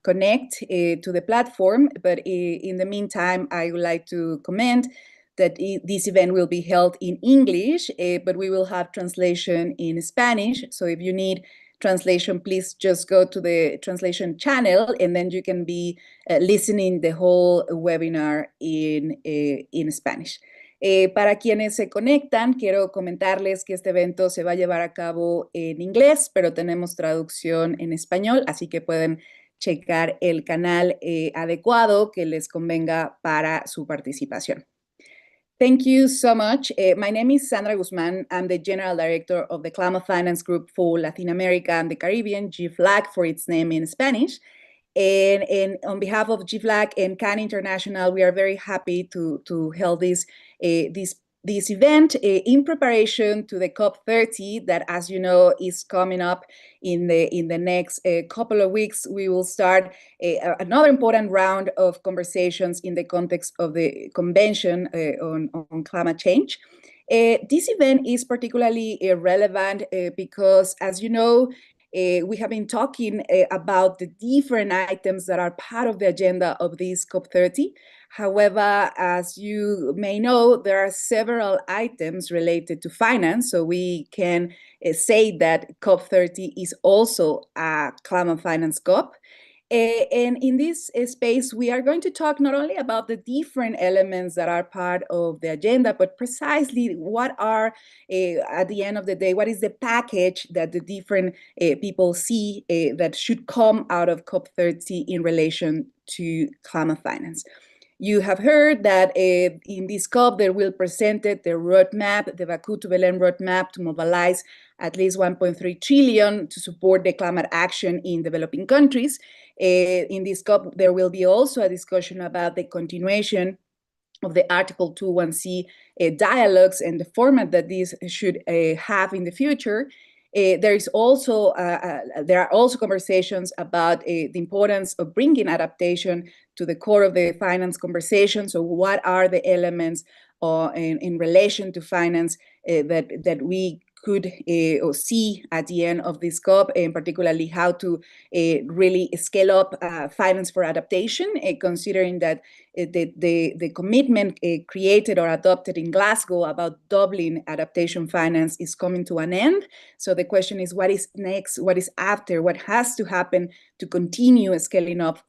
connect to the platform. But in the meantime, I would like to comment that this event will be held in English, but we will have translation in Spanish. So if you need translation, please just go to the translation channel, and then you can be listening the whole webinar in Spanish. Para quienes se conectan, quiero comentarles que este evento se va a llevar a cabo en inglés, pero tenemos traducción en español, así que pueden checar el canal adecuado que les convenga para su participación. Thank you so much. My name is Sandra Guzman. I'm the General Director of the Climate Finance Group for Latin America and the Caribbean, GFLAG for its name in Spanish. And on behalf of GFLAG and CAN International, we are very happy to hold this event in preparation to the COP30 that, as you know, is coming up in the next couple of weeks. We will start another important round of conversations in the context of the Convention on Climate Change. This event is particularly relevant because, as you know, we have been talking about the different items that are part of the agenda of this COP30. However, as you may know, there are several items related to finance, so we can say that COP30 is also a climate finance COP. And in this space, we are going to talk not only about the different elements that are part of the agenda, but precisely what are, at the end of the day, what is the package that the different people see that should come out of COP30 in relation to climate finance. You have heard that in this COP, they will present the roadmap, the Baku to Belém roadmap to mobilize at least 1.3 trillion to support the climate action in developing countries. In this COP, there will be also a discussion about the continuation of the Article 2.1c dialogues and the format that these should have in the future. There are also conversations about the importance of bringing adaptation to the core of the finance conversation. So what are the elements in relation to finance that we could see at the end of this COP, and particularly how to really scale up finance for adaptation, considering that the commitment created or adopted in Glasgow about doubling adaptation finance is coming to an end. So the question is, what is next? What is after? What has to happen to continue scaling up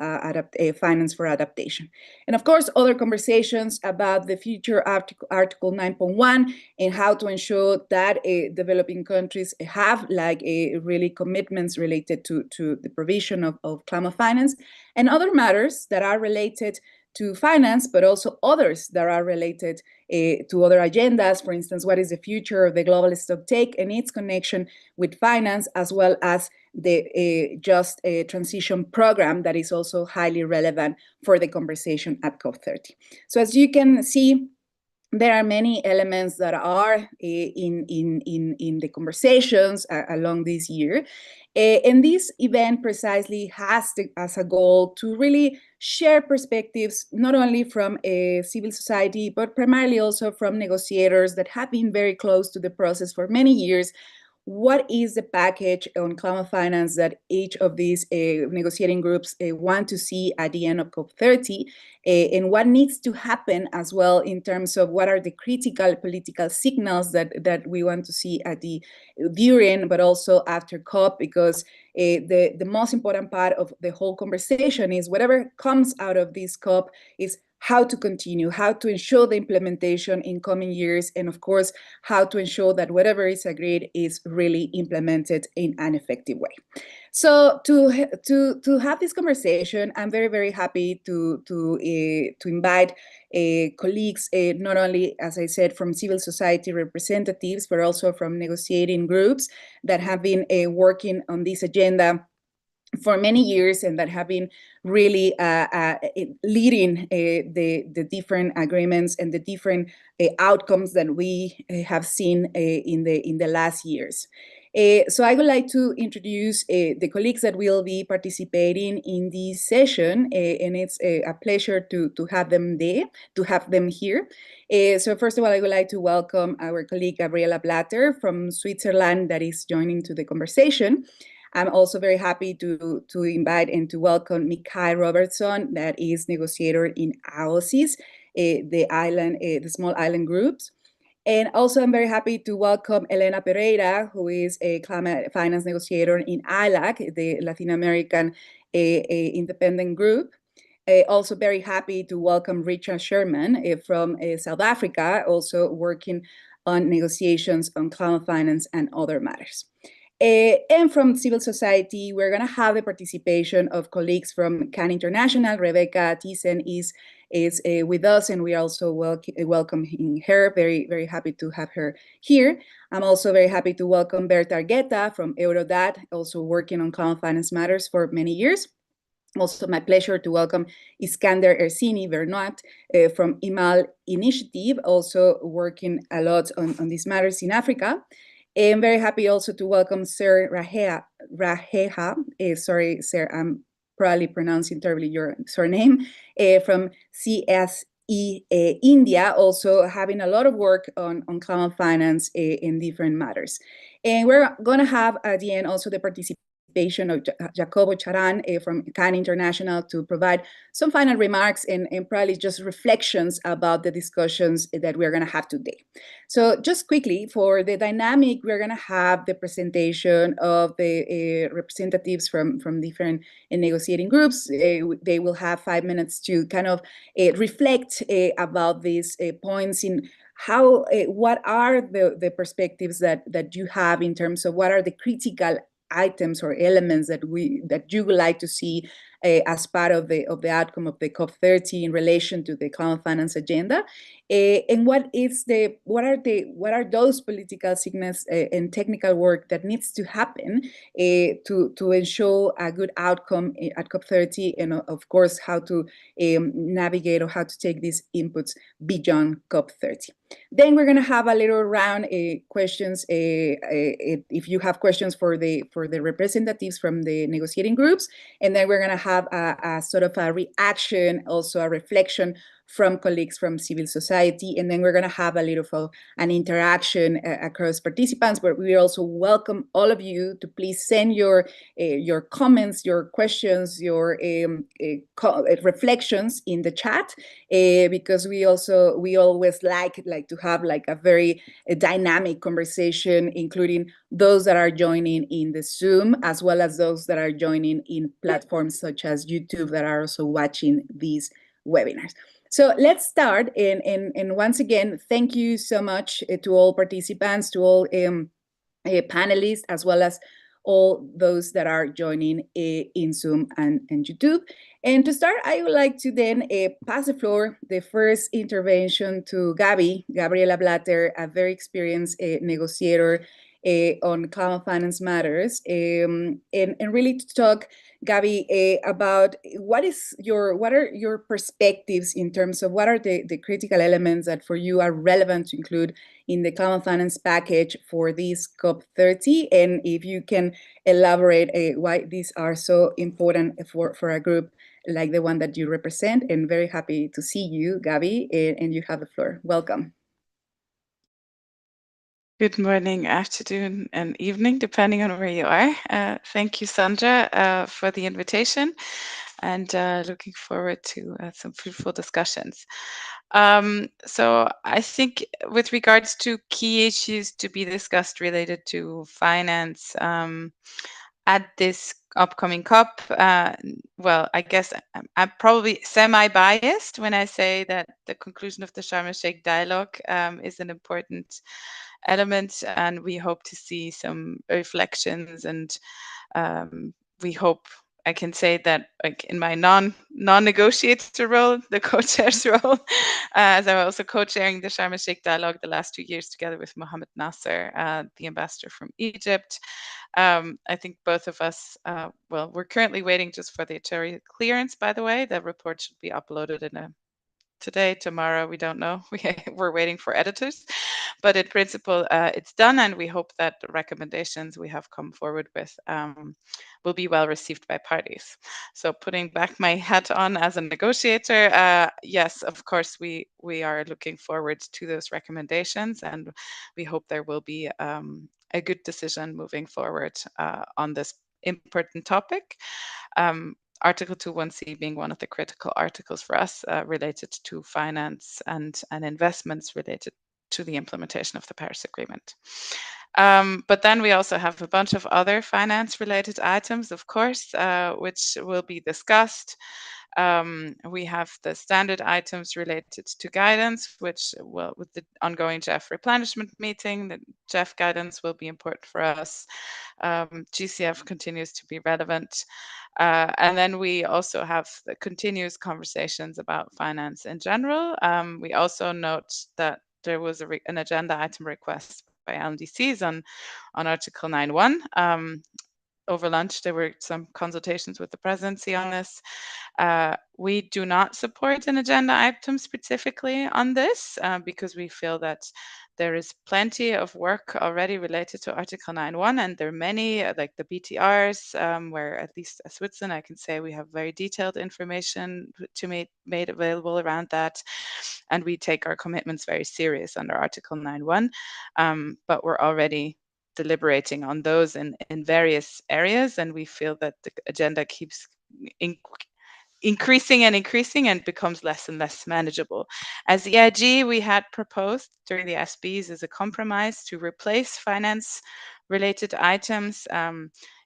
finance for adaptation? And of course, other conversations about the future Article 9.1 and how to ensure that developing countries have really commitments related to the provision of climate finance, and other matters that are related to finance, but also others that are related to other agendas. For instance, what is the future of the global stocktake and its connection with finance, as well as the Just Transition Program that is also highly relevant for the conversation at COP30. So as you can see, there are many elements that are in the conversations along this year. And this event precisely has as a goal to really share perspectives, not only from civil society, but primarily also from negotiators that have been very close to the process for many years. What is the package on climate finance that each of these negotiating groups want to see at the end of COP30, and what needs to happen as well in terms of what are the critical political signals that we want to see during, but also after COP, because the most important part of the whole conversation is whatever comes out of this COP is how to continue, how to ensure the implementation in coming years, and of course, how to ensure that whatever is agreed is really implemented in an effective way. So to have this conversation, I'm very, very happy to invite colleagues, not only, as I said, from civil society representatives, but also from negotiating groups that have been working on this agenda for many years and that have been really leading the different agreements and the different outcomes that we have seen in the last years. So I would like to introduce the colleagues that will be participating in this session, and it's a pleasure to have them here. So first of all, I would like to welcome our colleague Gabriela Blatter from Switzerland that is joining to the conversation. I'm also very happy to invite and to welcome Mikhail Robertson, that is negotiator in AOSIS, the small island groups. And also, I'm very happy to welcome Elena Pereira, who is a climate finance negotiator in ILAC, the Latin American independent group. Also very happy to welcome Richard Sherman from South Africa, also working on negotiations on climate finance and other matters. And from civil society, we're going to have the participation of colleagues from CAN International. Rebecca Thyssen is with us, and we are also welcoming her. Very, very happy to have her here. I'm also very happy to welcome Berta Argueta from Eurodat, also working on climate finance matters for many years. Also, my pleasure to welcome Iskander Ersini Vernoat from IMAL Initiative, also working a lot on these matters in Africa. I'm very happy also to welcome Sir Raheha, sorry, Sir, I'm probably pronouncing terribly your surname, from CSE India, also having a lot of work on climate finance in different matters. And we're going to have at the end also the participation of Jacobo Charan from CAN International to provide some final remarks and probably just reflections about the discussions that we're going to have today. So just quickly, for the dynamic, we're going to have the presentation of the representatives from different negotiating groups. They will have 5 minutes to kind of reflect about these points in how, what are the perspectives that you have in terms of what are the critical items or elements that you would like to see as part of the outcome of the COP30 in relation to the climate finance agenda, and what are those political signals and technical work that needs to happen to ensure a good outcome at COP30, and of course how to navigate or how to take these inputs beyond COP30. Then we're going to have a little round questions. If you have questions for the representatives from the negotiating groups, and then we're going to have a sort of a reaction, also a reflection from colleagues from civil society, and then we're going to have a little of an interaction across participants, where we also welcome all of you to please send your comments, your questions, your reflections in the chat, because we always like to have like a very dynamic conversation, including those that are joining in the Zoom, as well as those that are joining in platforms such as YouTube that are also watching these webinars. So let's start, and once again, thank you so much to all participants, to all panelists, as well as all those that are joining in Zoom and YouTube. And to start, I would like to then pass the floor, the first intervention, to Gabriela Blatter, a very experienced negotiator on climate finance matters, and really to talk, Gabi, about what are your perspectives in terms of what are the critical elements that for you are relevant to include in the climate finance package for this COP30, and if you can elaborate why these are so important for a group like the one that you represent. And very happy to see you, Gabi, and you have the floor. Welcome. Good morning, afternoon, and evening, depending on where you are. Thank you, Sandra, for the invitation, and looking forward to some fruitful discussions. So I think with regards to key issues to be discussed related to finance at this upcoming COP, well, I guess I'm probably semi-biased when I say that the conclusion of the Sharm el-Sheikh dialogue is an important element, and we hope to see some reflections, and we hope I can say that, like, in my non-negotiator role, the co-chair's role, as I'm also co-chairing the Sharm el-Sheikh dialogue the last 2 years together with Mohammed Nasser, the ambassador from Egypt. I think both of us, well, we're currently waiting just for the Achari clearance, by the way. The report should be uploaded in today, tomorrow, we don't know. We're waiting for editors. But in principle, it's done, and we hope that the recommendations we have come forward with will be well received by parties. So putting back my hat on as a negotiator, yes, of course, we are looking forward to those recommendations, and we hope there will be a good decision moving forward on this important topic. Article 2.1c being one of the critical articles for us related to finance and investments related to the implementation of the Paris Agreement. But then we also have a bunch of other finance-related items, of course, which will be discussed. We have the standard items related to guidance, which, well, with the ongoing GEF replenishment meeting, the GEF guidance will be important for us. GCF continues to be relevant. And then we also have the continuous conversations about finance in general. We also note that there was an agenda item request by LNDCs on Article 9.1. Over lunch, there were some consultations with the presidency on this. We do not support an agenda item specifically on this because we feel that there is plenty of work already related to Article 9.1, and there are many, like the BTRs, where at least as Switzerland, I can say we have very detailed information made available around that, and we take our commitments very serious under Article 9.1, but we're already deliberating on those in various areas, and we feel that the agenda keeps increasing and becomes less and less manageable. As the EIG, we had proposed during the SBs as a compromise to replace finance-related items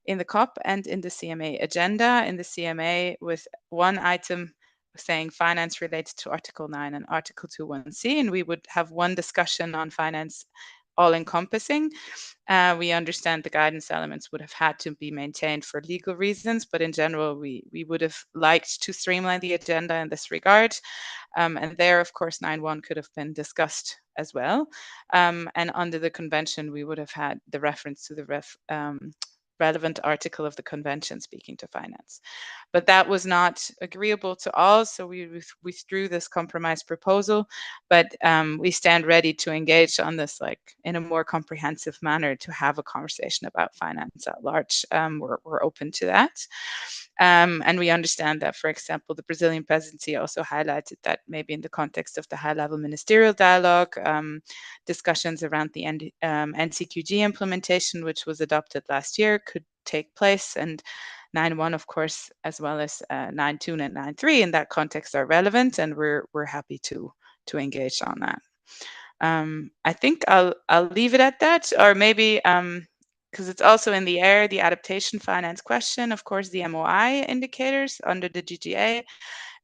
in the COP and in the CMA agenda. In the CMA, with one item saying finance related to Article 9 and Article 2.1c, and we would have one discussion on finance all-encompassing. We understand the guidance elements would have had to be maintained for legal reasons, but in general, we would have liked to streamline the agenda in this regard. And there, of course, 9.1 could have been discussed as well. And under the convention, we would have had the reference to the relevant article of the convention speaking to finance. But that was not agreeable to all, so we withdrew this compromise proposal, but we stand ready to engage on this, like, in a more comprehensive manner, to have a conversation about finance at large. We're open to that. And we understand that, for example, the Brazilian presidency also highlighted that maybe in the context of the high-level ministerial dialogue, discussions around the NCQG implementation, which was adopted last year, could take place. And 9.1, of course, as well as 9.2 and 9.3 in that context are relevant, and we're happy to engage on that. I think I'll leave it at that, or maybe because it's also in the air, the adaptation finance question. Of course, the MOI indicators under the GGA,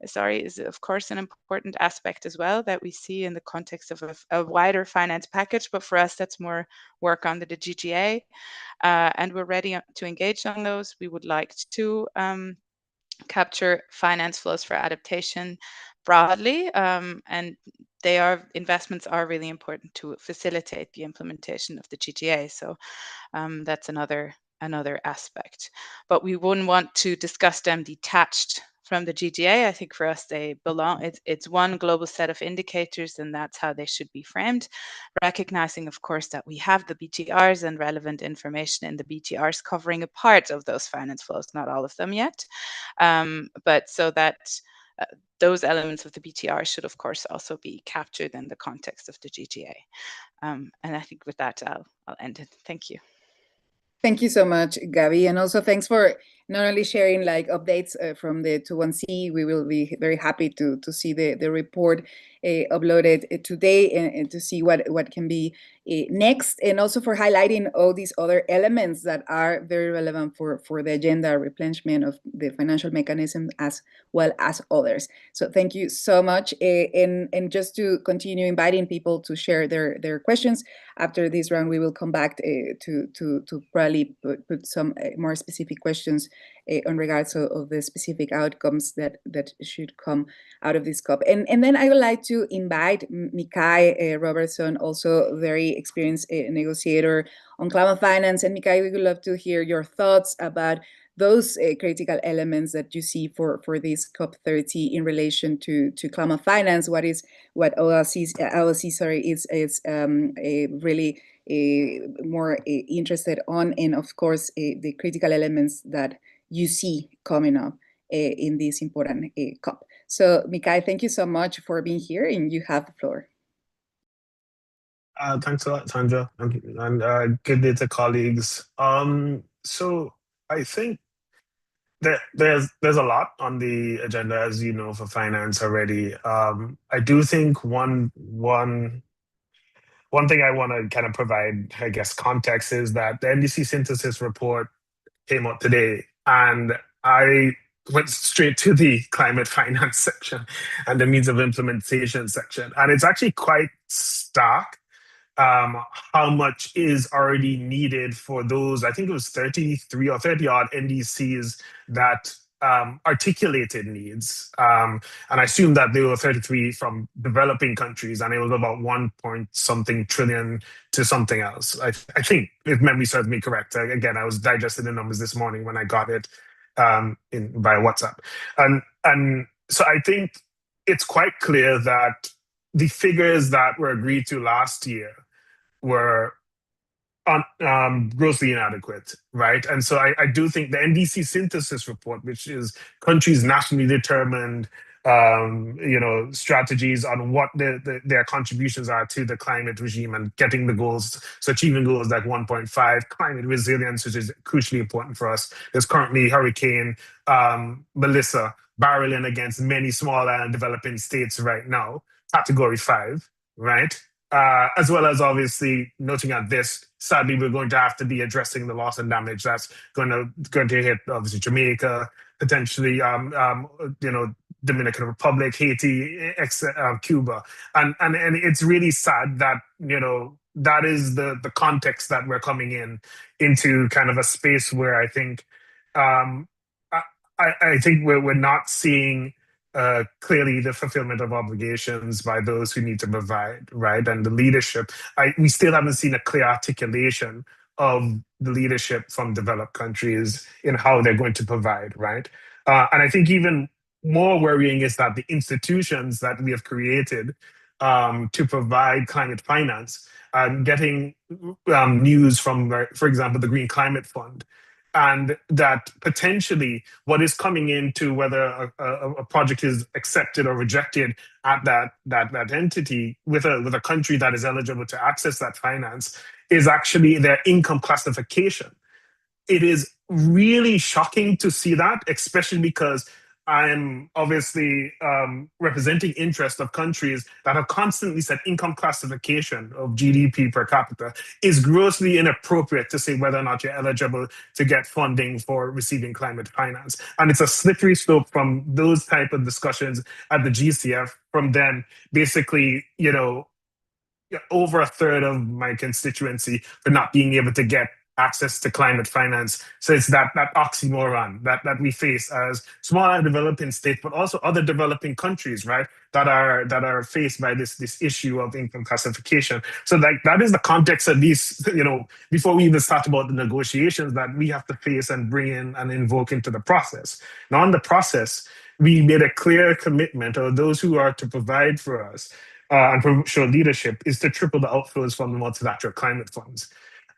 is of course an important aspect as well that we see in the context of a wider finance package. But for us, that's more work under the GGA, and we're ready to engage on those. We would like to capture finance flows for adaptation broadly, and investments are really important to facilitate the implementation of the GGA. So that's another aspect. But we wouldn't want to discuss them detached from the GGA. I think for us they belong. It's one global set of indicators, and that's how they should be framed. Recognizing, of course, that we have the BTRs and relevant information in the BTRs covering a part of those finance flows, not all of them yet. But so that those elements of the BTR should, of course, also be captured in the context of the GGA. And I think with that, I'll end it. Thank you. Thank you so much, Gabby. And also thanks for not only sharing like updates from the 2.1c. We will be very happy to see the report uploaded today and to see what can be next, and also for highlighting all these other elements that are very relevant for the agenda replenishment of the financial mechanism as well as others. So thank you so much. And just to continue inviting people to share their questions, after this round, we will come back to probably put some more specific questions on regards of the specific outcomes that should come out of this COP. And then I would like to invite Mikay Robertson, also very experienced negotiator on climate finance. And Mikay, we would love to hear your thoughts about those critical elements that you see for this COP30 in relation to climate finance. What OLC is really more interested on, and of course the critical elements that you see coming up in this important COP. So Mikay, thank you so much for being here, and you have the floor. Thanks a lot, Sandra, and good day to colleagues. So I think there's a lot on the agenda, as you know, for finance already. I do think one thing I want to kind of provide, I guess, context is that the NDC synthesis report came out today, and I went straight to the climate finance section and the means of implementation section, and it's actually quite stark how much is already needed for those, I think it was 33 or 30 odd NDCs that articulated needs. And I assume that there were 33 from developing countries, and it was about 1 point something trillion to something else. I think, if memory serves me correct. Again, I was digesting the numbers this morning when I got it by WhatsApp. And so I think it's quite clear that the figures that were agreed to last year were grossly inadequate, right? And so I do think the NDC synthesis report, which is countries nationally determined, strategies on what their contributions are to the climate regime and getting the goals, so achieving goals like 1.5, climate resilience, which is crucially important for us. There's currently Hurricane Melissa barreling against many smaller and developing states right now, category 5, right? As well as obviously noting at this, sadly, we're going to have to be addressing the loss and damage that's going to hit obviously Jamaica, potentially, Dominican Republic, Haiti, Cuba, and it's really sad that that is the context that we're coming into kind of a space where I think I think we're not seeing clearly the fulfillment of obligations by those who need to provide, right? And the leadership. We still haven't seen a clear articulation of the leadership from developed countries in how they're going to provide, right? And I think even more worrying is that the institutions that we have created to provide climate finance, getting news from, for example, the Green Climate Fund, and that potentially what is coming into whether a project is accepted or rejected at that entity with a country that is eligible to access that finance is actually their income classification. It is really shocking to see that, especially because I'm obviously representing interest of countries that have constantly said income classification of GDP per capita is grossly inappropriate to say whether or not you're eligible to get funding for receiving climate finance. And it's a slippery slope from those type of discussions at the GCF from then basically, over a third of my constituency for not being able to get access to climate finance. So it's that oxymoron that we face as smaller developing states, but also other developing countries, right? That are faced by this issue of income classification. So that is the context, at least, before we even start about the negotiations that we have to face and bring in and invoke into the process. Now, on the process, we made a clear commitment, or those who are to provide for us and show leadership, is to triple the outflows from the multilateral climate funds.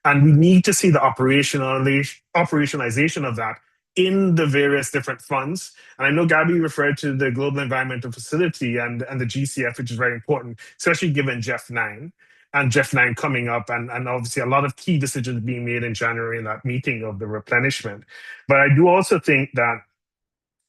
And we need to see the operationalization of that in the various different funds. And I know Gabby referred to the Global Environmental Facility and the GCF, which is very important, especially given GEF 9 and GEF 9 coming up, and obviously a lot of key decisions being made in January in that meeting of the replenishment. But I do also think that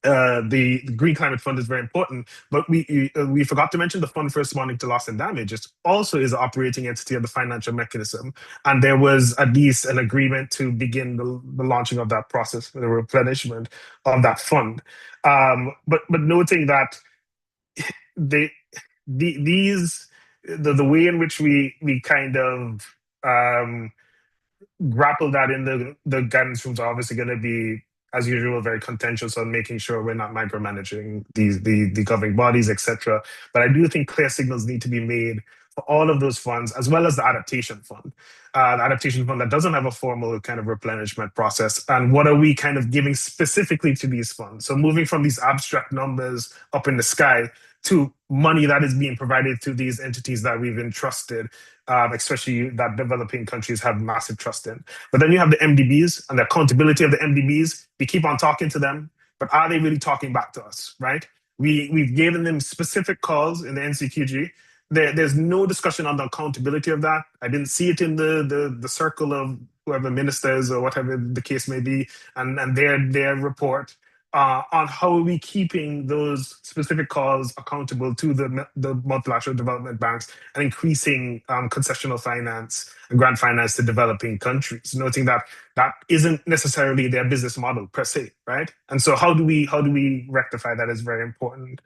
the Green Climate Fund is very important, but we forgot to mention the Fund for Responding to Loss and Damage. It also is an operating entity of the financial mechanism, and there was at least an agreement to begin the launching of that process for the replenishment of that fund. But noting that the way in which we kind of grapple that in the guidance rooms are obviously going to be, as usual, very contentious on making sure we're not micromanaging the governing bodies, etc. But I do think clear signals need to be made for all of those funds, as well as the adaptation fund. The adaptation fund that doesn't have a formal kind of replenishment process. And what are we kind of giving specifically to these funds? So moving from these abstract numbers up in the sky to money that is being provided to these entities that we've entrusted, especially that developing countries have massive trust in. But then you have the MDBs and the accountability of the MDBs. We keep on talking to them, but are they really talking back to us, right? We've given them specific calls in the NCQG there's no discussion on the accountability of that. I didn't see it in the circle of whoever ministers or whatever the case may be, and their report on how are we keeping those specific calls accountable to the multilateral development banks and increasing concessional finance and grant finance to developing countries, noting that that isn't necessarily their business model per se, right? And so how do we rectify that is very important.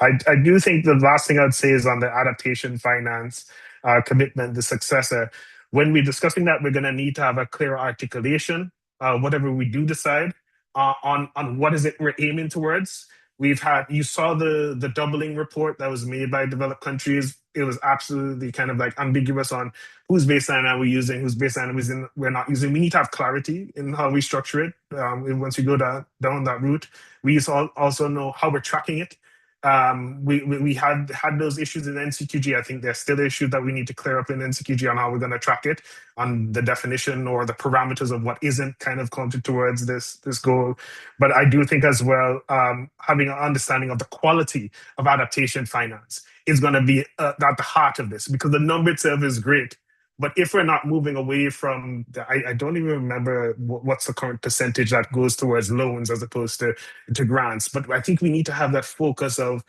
I do think the last thing I'd say is on the adaptation finance commitment, the successor. When we're discussing that, we're going to need to have a clear articulation, whatever we do decide, on what is it we're aiming towards. You saw the doubling report that was made by developed countries. It was absolutely kind of like ambiguous on whose baseline are we using, whose baseline we're not using. We need to have clarity in how we structure it. Once we go down that route, we also know how we're tracking it. We had those issues in NCQG. I think there's still issues that we need to clear up in NCQG on how we're going to track it, on the definition or the parameters of what isn't kind of counted towards this goal. But I do think as well, having an understanding of the quality of adaptation finance is going to be at the heart of this, because the number itself is great. But if we're not moving away from I don't even remember what's the current percentage that goes towards loans as opposed to grants. But I think we need to have that focus of,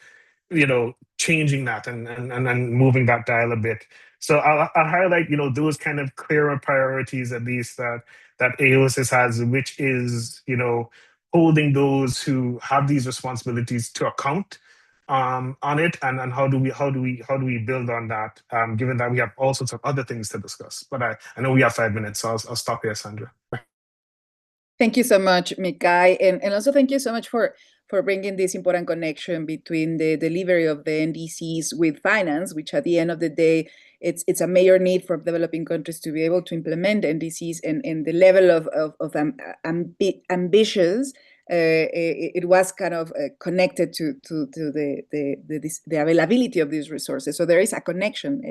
changing that and moving that dial a bit. So I'll highlight, those kind of clearer priorities, at least that AOSIS has, which is, holding those who have these responsibilities to account on it, and how do we build on that, given that we have all sorts of other things to discuss. But I know we have 5 minutes, so I'll stop here, Sandra. Thank you so much, Mikhail, and also thank you so much for bringing this important connection between the delivery of the NDCs with finance, which at the end of the day, it's a major need for developing countries to be able to implement NDCs, and the level of ambitious. It was kind of connected to the availability of these resources. So there is a connection.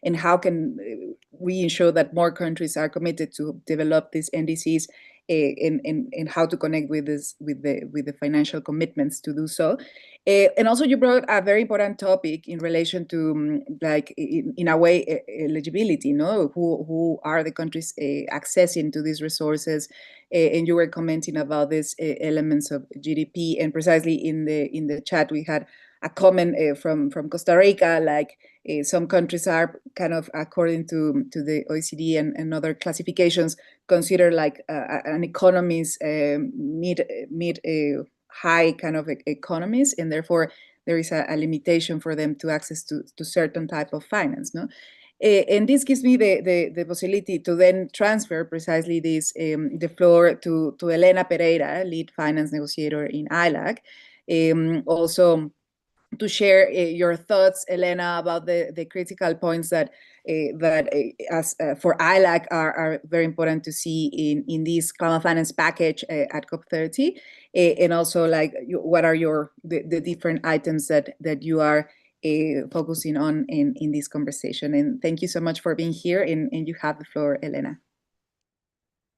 And how can we ensure that more countries are committed to develop these NDCs, and how to connect with the financial commitments to do so. And also you brought a very important topic in relation to in a way eligibility, who are the countries accessing to these resources, and you were commenting about these elements of GDP, and precisely in the chat we had a comment from Costa Rica, like some countries are kind of, according to the OECD and other classifications, considered like an economies, mid high kind of economies, and therefore there is a limitation for them to access to certain type of finance, no? And this gives me the possibility to then transfer precisely this the floor to Elena Pereira, lead finance negotiator in ILAC. Also to share your thoughts, Elena, about the critical points that as for ILAC are very important to see in this climate finance package at COP30, and also like what are the different items that you are focusing on in this conversation. And thank you so much for being here, and you have the floor, Elena.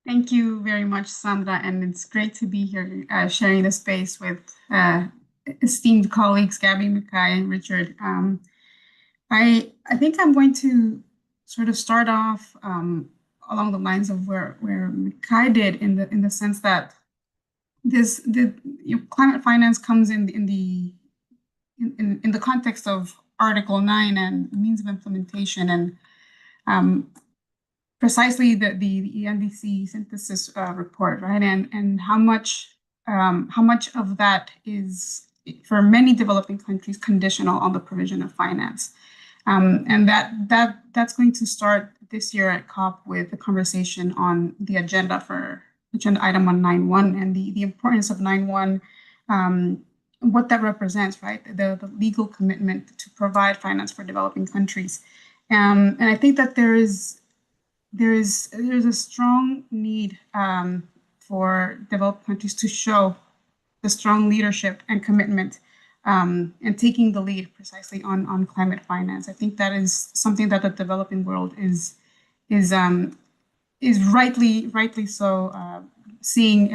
Thank you very much, Sandra, and it's great to be here sharing the space with esteemed colleagues, Gabby, Mikhail, and Richard. I think I'm going to sort of start off along the lines of where Mikhail did, in the sense that climate finance comes in the context of Article 9 and means of implementation, and precisely the NDC synthesis report, right? And how much of that is, for many developing countries, conditional on the provision of finance. And that's going to start this year at COP with a conversation on the agenda item on 9.1, and the importance of 9.1, what that represents, right? The legal commitment to provide finance for developing countries. And I think that there's a strong need for developed countries to show the strong leadership and commitment, and taking the lead precisely on climate finance. I think that is something that the developing world is rightly so seeing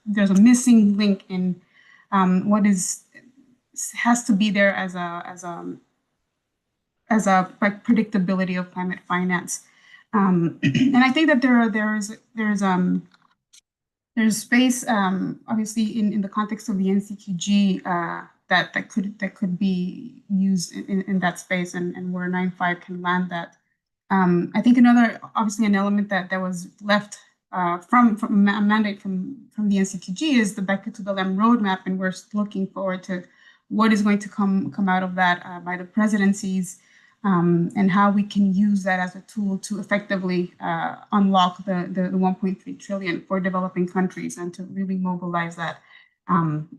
there's a missing link in what has to be there as a like predictability of climate finance. And I think that there's space, obviously, in the context of the NCQG that could be used in that space, and where 9.5 can land that. I think obviously an element that was left from a mandate from the NCQG is the Back to the Land roadmap, and we're looking forward to what is going to come out of that by the presidencies, and how we can use that as a tool to effectively unlock the 1.3 trillion for developing countries, and to really mobilize that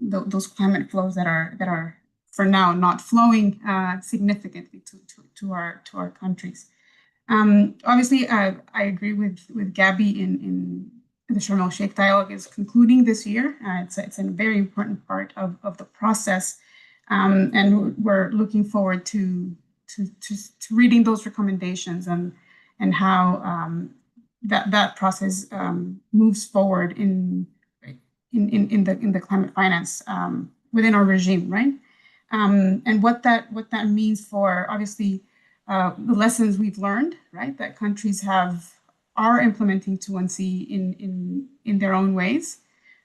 those climate flows that are for now not flowing significantly to our countries. Obviously, I agree with Gabby in the Sharm el-Sheikh dialogue is concluding this year. It's a very important part of the process, and we're looking forward to reading those recommendations and how that process moves forward in the climate finance within our regime, right? And what that means for, obviously, the lessons we've learned, right? That countries are implementing 2.1c in their own ways,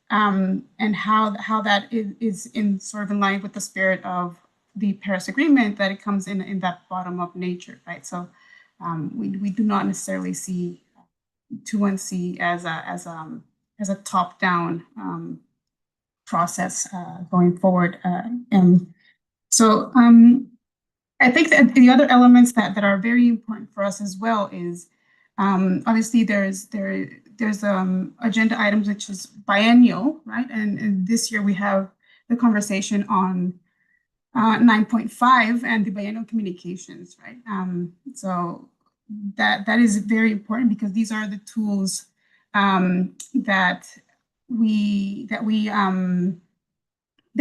and how that is in sort of in line with the spirit of the Paris Agreement, that it comes in that bottom-up nature, right? So we do not necessarily see 2.1c as a top-down process going forward, and so I think that the other elements that are very important for us as well is obviously there's agenda items which is biennial, right? And this year we have the conversation on 9.5 and the biennial communications, right? So that is very important, because these are the tools that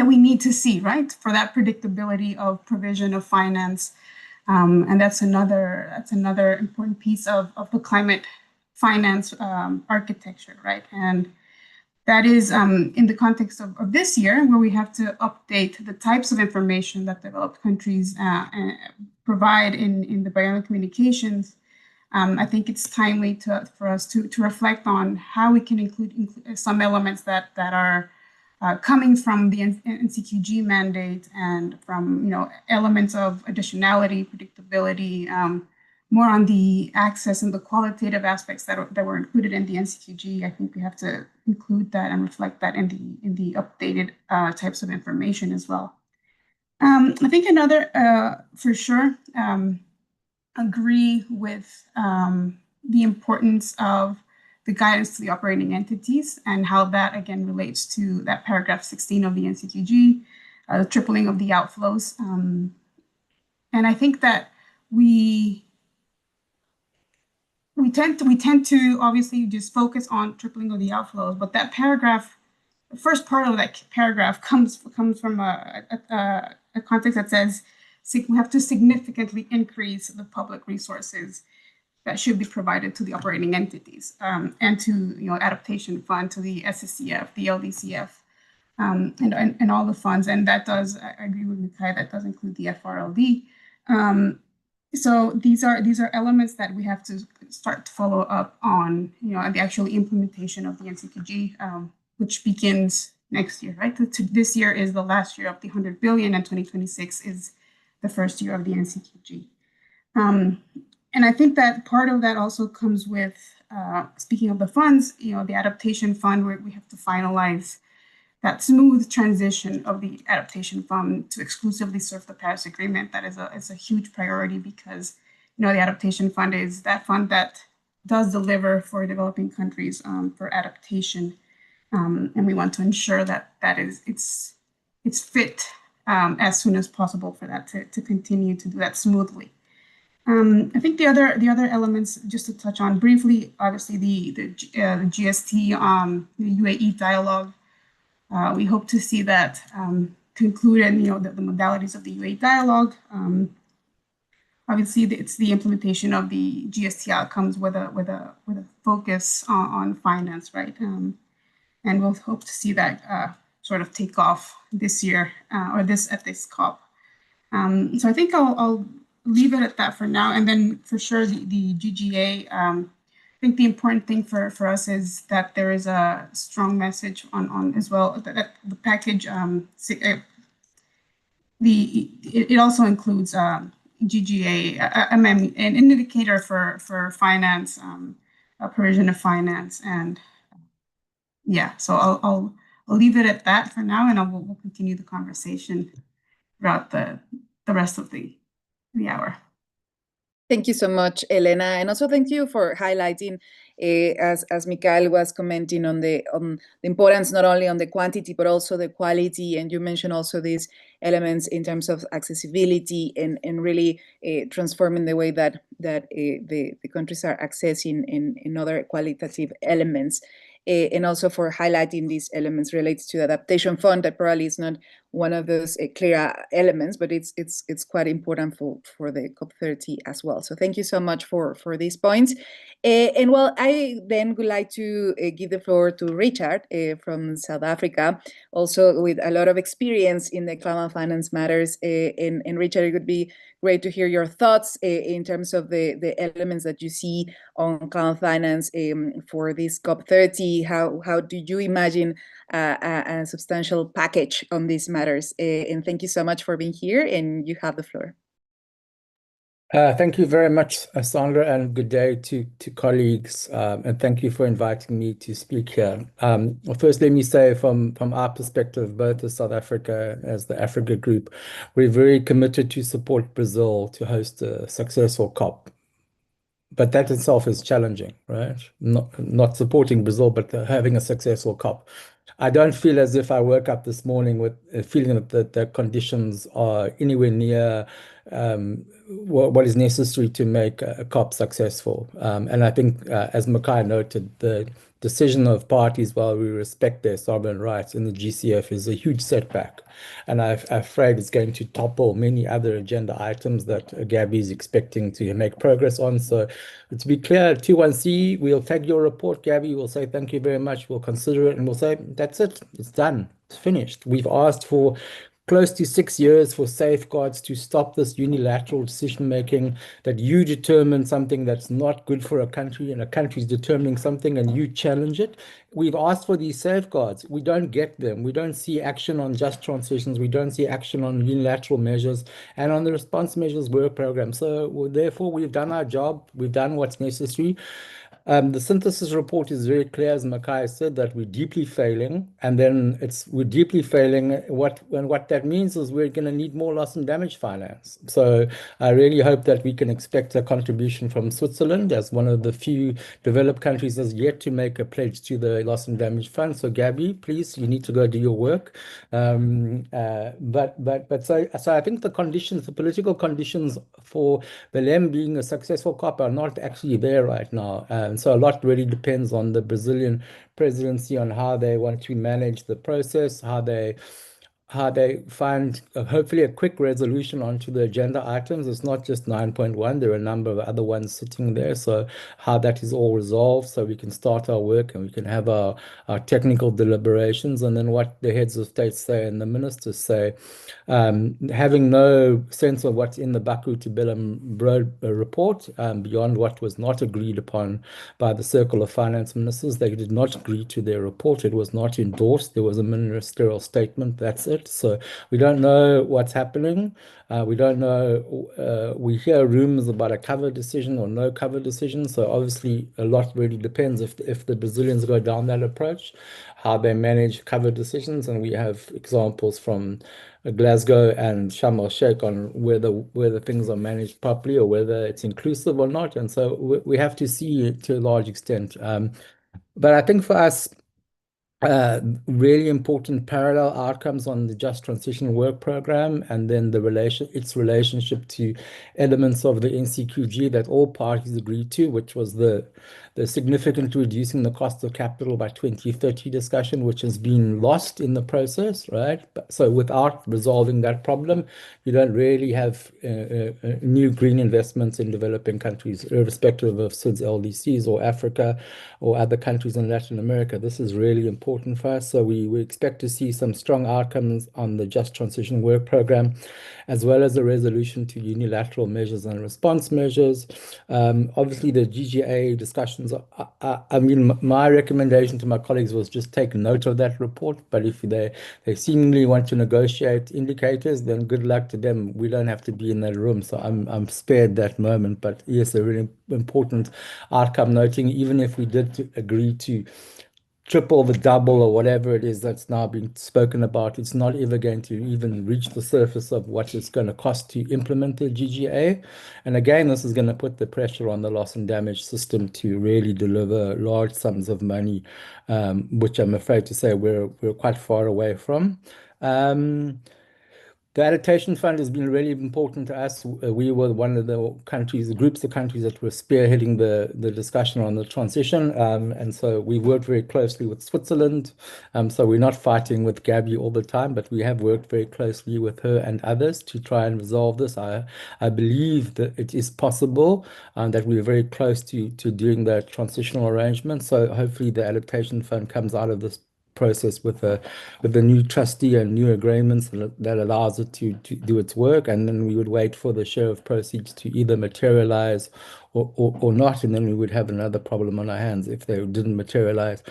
we need to see, right, for that predictability of provision of finance, and that's another important piece of the climate finance architecture, right? And that is in the context of this year, where we have to update the types of information that developed countries provide in the biennial communications. I think it's timely for us to reflect on how we can include some elements that are coming from the NCQG mandate, and from elements of additionality, predictability, more on the access and the qualitative aspects that were included in the NCQG. I think we have to include that and reflect that in the updated types of information as well. I think another, for sure, agree with the importance of the guidance to the operating entities, and how that again relates to that paragraph 16 of the NCQG, the tripling of the outflows. And I think that we tend to obviously just focus on tripling of the outflows, but that paragraph, the first part of that paragraph comes from a context that says we have to significantly increase the public resources that should be provided to the operating entities, and to adaptation fund, to the SSCF, the LDCF, and all the funds. And that does, I agree with Mikhail, that does include the FRLD. So these are elements that we have to start to follow up on, the actual implementation of the NCQG, which begins next year, right? This year is the last year of the 100 billion, and 2026 is the first year of the NCQG. And I think that part of that also comes with, speaking of the funds, the adaptation fund, where we have to finalize that smooth transition of the adaptation fund to exclusively serve the Paris Agreement. That is a huge priority, because the adaptation fund is that fund that does deliver for developing countries for adaptation, and we want to ensure that it's fit as soon as possible for that to continue to do that smoothly. I think the other elements, just to touch on briefly, obviously the GST, the UAE dialogue. We hope to see that concluded. The modalities of the UAE dialogue. Obviously, it's the implementation of the GST outcomes with a focus on finance, right? And we'll hope to see that sort of take off this year, or at this COP. So I think I'll leave it at that for now. And then for sure, the GGA, I think the important thing for us is that there is a strong message on as well, that the package, it also includes GGA, an indicator for finance, provision of finance, and yeah. So I'll leave it at that for now, and we'll continue the conversation throughout the rest of the hour. Thank you so much, Elena, and also thank you for highlighting, as Mikael was commenting on the importance not only on the quantity but also the quality. And you mentioned also these elements in terms of accessibility and really transforming the way that the countries are accessing in other qualitative elements. And also for highlighting these elements related to the adaptation fund, that probably is not one of those clear elements, but it's quite important for the COP30 as well. So thank you so much for these points. And well, I then would like to give the floor to Richard from South Africa, also with a lot of experience in the climate finance matters. And Richard, it would be great to hear your thoughts in terms of the elements that you see on climate finance for this COP30. How do you imagine a substantial package on these matters? And thank you so much for being here, and you have the floor. Thank you very much, Sandra, and good day to colleagues, and thank you for inviting me to speak here. Well, first, let me say from our perspective, both as South Africa as the Africa Group, we're very committed to support Brazil to host a successful COP. But that itself is challenging, right? Not supporting Brazil, but having a successful COP. I don't feel as if I woke up this morning with a feeling that the conditions are anywhere near what is necessary to make a COP successful. And I think, as Makai noted, the decision of parties, while we respect their sovereign rights in the GCF, is a huge setback. And I'm afraid it's going to topple many other agenda items that Gabby is expecting to make progress on. So to be clear, 21C, we'll take your report, Gabby. We'll say thank you very much. We'll consider it, and we'll say that's it. It's done. It's finished. We've asked for close to 6 years for safeguards to stop this unilateral decision-making, that you determine something that's not good for a country and a country is determining something and you challenge it. We've asked for these safeguards. We don't get them. We don't see action on just transitions. We don't see action on unilateral measures and on the response measures work program. So therefore, we've done our job. We've done what's necessary. The synthesis report is very clear, as Makai said, that we're deeply failing, and then we're deeply failing. What that means is we're going to need more loss and damage finance. So I really hope that we can expect a contribution from Switzerland, as one of the few developed countries has yet to make a pledge to the loss and damage fund. So Gabby, please, you need to go do your work. So I think the conditions, the political conditions for Belém being a successful COP are not actually there right now. And so a lot really depends on the Brazilian presidency, on how they want to manage the process, how they find hopefully a quick resolution onto the agenda items. It's not just 9.1, there are a number of other ones sitting there. So how that is all resolved, so we can start our work and we can have our technical deliberations, and then what the heads of state say and the ministers say. Having no sense of what's in the Baku to Belém report, beyond what was not agreed upon by the Circle of Finance Ministers. They did not agree to their report. It was not endorsed. There was a ministerial statement. That's it. So we don't know what's happening. We don't know. We hear rumors about a cover decision or no cover decision. So obviously a lot really depends if the Brazilians go down that approach, how they manage cover decisions. And we have examples from Glasgow and Sharm el Sheikh on whether things are managed properly or whether it's inclusive or not. And so we have to see it to a large extent. But I think for us, really important parallel outcomes on the Just Transition Work Program, and then its relationship to elements of the NCQG that all parties agreed to, which was the the significantly reducing the cost of capital by 2030 discussion, which has been lost in the process, right? So without resolving that problem, you don't really have new green investments in developing countries, irrespective of SIDS LDCs or Africa or other countries in Latin America. This is really important for us. So we expect to see some strong outcomes on the Just Transition Work Program, as well as a resolution to unilateral measures and response measures. Obviously, the GGA discussions, I mean, my recommendation to my colleagues was just take note of that report, but if they seemingly want to negotiate indicators, then good luck to them. We don't have to be in that room, so I'm spared that moment. But yes, a really important outcome, noting even if we did agree to triple the double or whatever it is that's now being spoken about, it's not ever going to even reach the surface of what it's going to cost to implement the GGA. And again, this is going to put the pressure on the loss and damage system to really deliver large sums of money, which I'm afraid to say we're quite far away from. The adaptation fund has been really important to us. We were one of the countries, the groups of countries that were spearheading the discussion on the transition. And so we worked very closely with Switzerland. So we're not fighting with Gabby all the time, but we have worked very closely with her and others to try and resolve this. I believe that it is possible, that we're very close to doing the transitional arrangement. So hopefully the adaptation fund comes out of this process with the new trustee and new agreements that allows it to do its work, and then we would wait for the share of proceeds to either materialize or not, and then we would have another problem on our hands if they didn't materialize.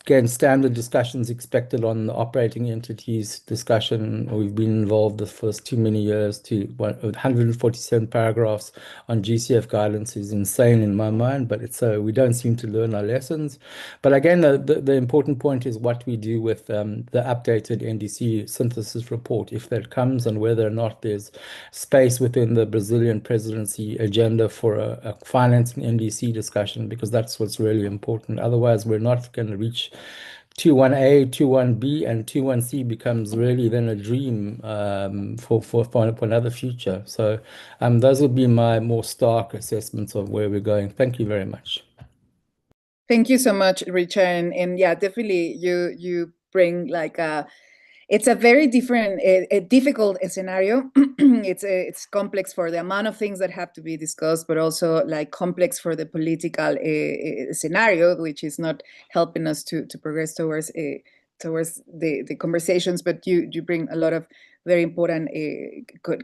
Again, standard discussions expected on the operating entities discussion. We've been involved the first too many years to 147 paragraphs on GCF guidance is insane in my mind, but it's we don't seem to learn our lessons. But again, the important point is what we do with the updated NDC synthesis report, if that comes, and whether or not there's space within the Brazilian presidency agenda for a financing NDC discussion, because that's what's really important. Otherwise, we're not going to reach 21A, 21B, and 21C becomes really then a dream for another future. So those would be my more stark assessments of where we're going. Thank you very much. Thank you so much, Richard. And yeah, definitely you bring like it's a very different, a difficult scenario. It's complex for the amount of things that have to be discussed, but also like complex for the political scenario, which is not helping us to progress towards the conversations. But you bring a lot of very important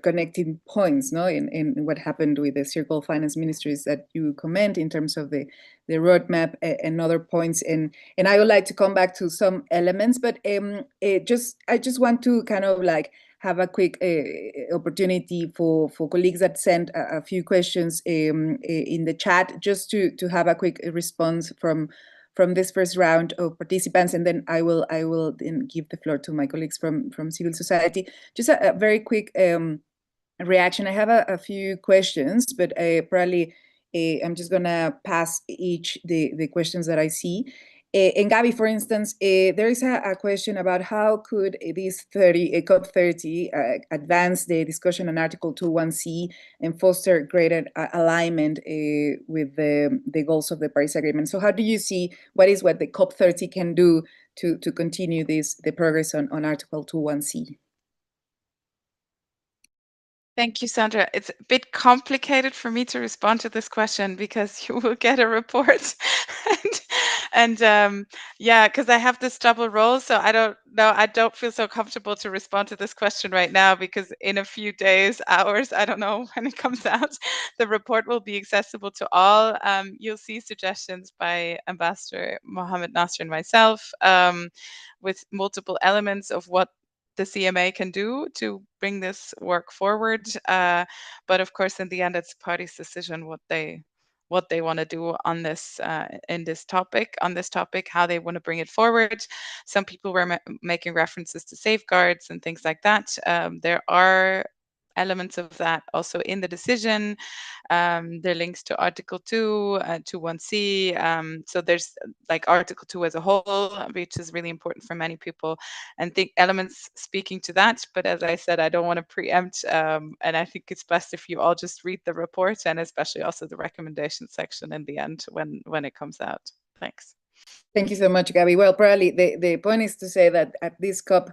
connecting points, no, in what happened with the circle finance ministries that you comment in terms of the roadmap and other points. And I would like to come back to some elements, but I just want to kind of like have a quick opportunity for colleagues that sent a few questions in the chat, just to have a quick response from this first round of participants, and then I will then give the floor to my colleagues from civil society. Just a very quick reaction. I have a few questions, but probably I'm just gonna pass each the questions that I see. And Gabby, for instance, there is a question about how could this COP30 advance the discussion on Article 21C and foster greater alignment with the goals of the Paris Agreement. So how do you see what the COP30 can do to continue the progress on Article 21C? Thank you, Sandra. It's a bit complicated for me to respond to this question because you will get a report. Yeah, because I have this double role, so I don't know. I don't feel so comfortable to respond to this question right now because in a few days, hours, I don't know when it comes out, the report will be accessible to all. You'll see suggestions by Ambassador Mohammed Nasser and myself with multiple elements of what the CMA can do to bring this work forward. But of course, in the end, it's parties' decision what they want to do on this on this topic, how they want to bring it forward. Some people were making references to safeguards and things like that. There are elements of that also in the decision. There are links to Article 2, to 1C. So there's like Article 2 as a whole, which is really important for many people, and think elements speaking to that. But as I said, I don't want to preempt, and I think it's best if you all just read the report, and especially also the recommendation section in the end when it comes out. Thanks. Thank you so much, Gabby. Well, probably the point is to say that at this COP,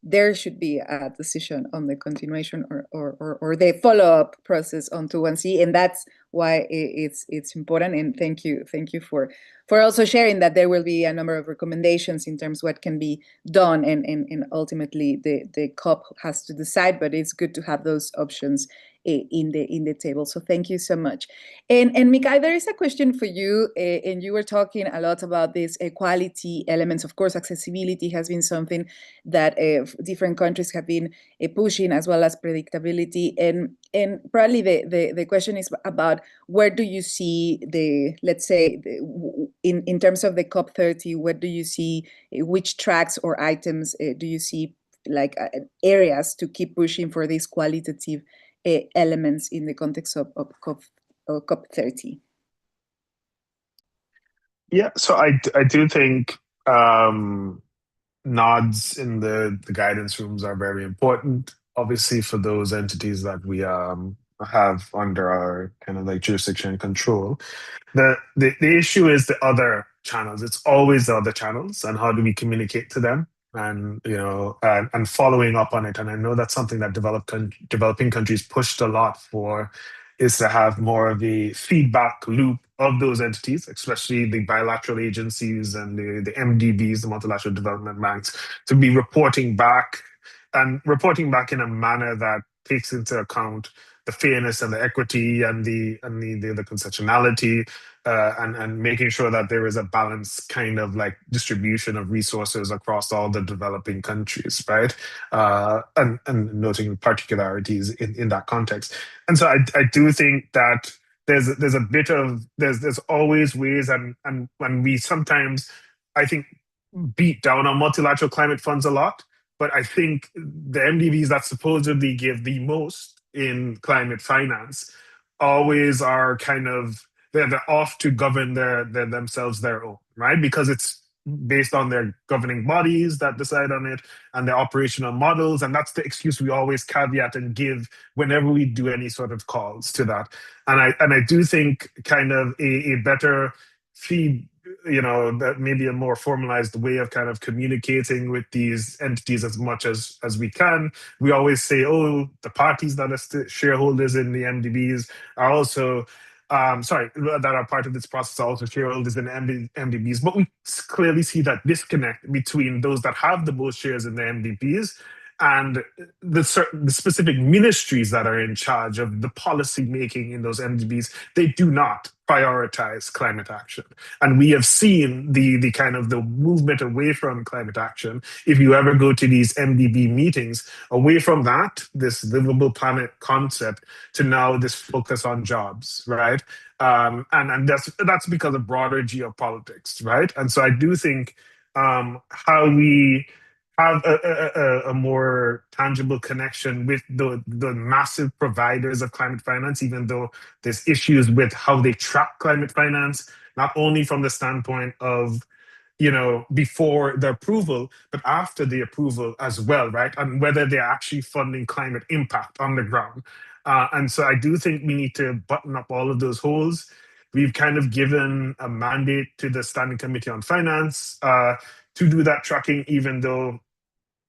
there should be a decision on the continuation or the follow-up process on 2.1c, and that's why it's important. And thank you for also sharing that there will be a number of recommendations in terms of what can be done, and ultimately the COP has to decide. But it's good to have those options in the table. So thank you so much. And Mikhail, there is a question for you, and you were talking a lot about these equality elements. Of course, accessibility has been something that different countries have been pushing, as well as predictability. And probably the question is about where do you see let's say, in terms of the COP30, where do you see, which tracks or items do you see like areas to keep pushing for these qualitative elements in the context of COP30? Yeah, so I do think nods in the guidance rooms are very important, obviously, for those entities that we have under our kind of like jurisdiction and control. The issue is the other channels. It's always the other channels, and how do we communicate to them, and and following up on it. And I know that's something that developing countries pushed a lot for, is to have more of a feedback loop of those entities, especially the bilateral agencies and the MDBs, the multilateral development banks, to be reporting back in a manner that takes into account the fairness and the equity and the concessionality, and making sure that there is a balanced kind of like distribution of resources across all the developing countries, right? And noting particularities in that context. And so I do think that there's always ways, and when we sometimes, I think, beat down on multilateral climate funds a lot, but I think the MDBs that supposedly give the most in climate finance always are kind of, they're off to govern themselves their own, right? Because it's based on their governing bodies that decide on it and their operational models, and that's the excuse we always caveat and give whenever we do any sort of calls to that. And I do think kind of a better feed, that maybe a more formalized way of kind of communicating with these entities as much as we can. We always say, oh, the parties that are shareholders in the MDBs are also, that are part of this process are also shareholders in MDBs. But we clearly see that disconnect between those that have the most shares in the MDBs and the specific ministries that are in charge of the policy making in those MDBs. They do not prioritize climate action. And we have seen the kind of the movement away from climate action. If you ever go to these MDB meetings, away from that, this livable planet concept, to now this focus on jobs, right? And that's because of broader geopolitics, right? And so I do think how we have a more tangible connection with the massive providers of climate finance, even though there's issues with how they track climate finance, not only from the standpoint of, before the approval, but after the approval as well, right? And whether they're actually funding climate impact on the ground. And so I do think we need to button up all of those holes. We've kind of given a mandate to the Standing Committee on Finance to do that tracking, even though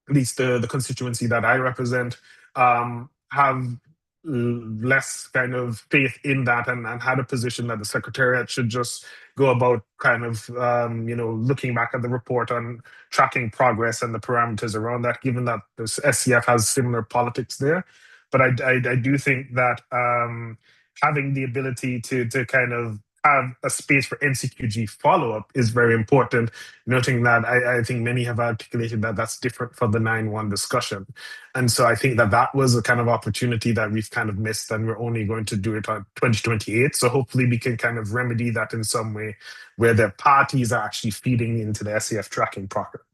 at least the constituency that I represent have less kind of faith in that, and had a position that the Secretariat should just go about kind of, looking back at the report on tracking progress and the parameters around that, given that the SCF has similar politics there. But I do think that having the ability to kind of have a space for NCQG follow-up is very important, noting that I think many have articulated that that's different from the 9.1 discussion. And so I think that was a kind of opportunity that we've kind of missed, and we're only going to do it on 2028. So hopefully we can kind of remedy that in some way, where the parties are actually feeding into the SCF tracking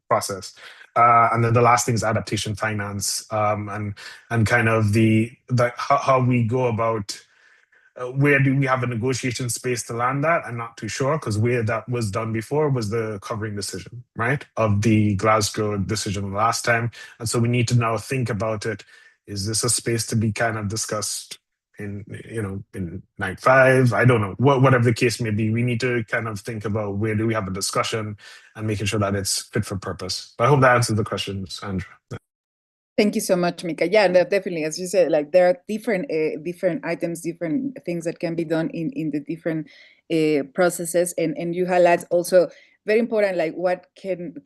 process. And then the last thing is adaptation finance, and kind of how we go about. Where do we have a negotiation space to land that? I'm not too sure, because where that was done before was the covering decision, right, of the Glasgow decision last time. And so we need to now think about it. Is this a space to be kind of discussed in night 5? I don't know. Whatever the case may be, we need to kind of think about where do we have a discussion and making sure that it's fit for purpose. But I hope that answers the question, Sandra. Thank you so much, Mika. Yeah, and definitely, as you said, like there are different items, different things that can be done in the different processes, and you highlight also very important, like what can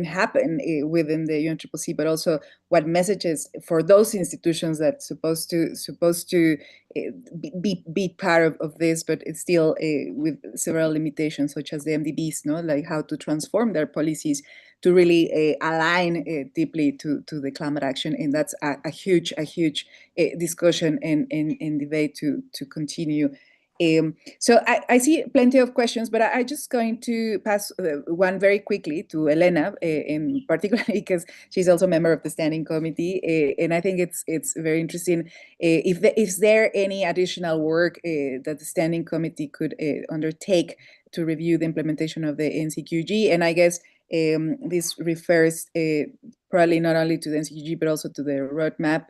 happen within the UNCCC, but also what messages for those institutions that supposed to be part of this, but it's still with several limitations, such as the MDBs, no, like how to transform their policies to really align deeply to the climate action, and that's a huge discussion and debate to continue. So I see plenty of questions, but I'm just going to pass one very quickly to Elena, in particular because she's also a member of the standing committee, and I think it's very interesting. Is there any additional work that the standing committee could undertake to review the implementation of the NCQG? And I guess this refers probably not only to the NCQG, but also to the roadmap,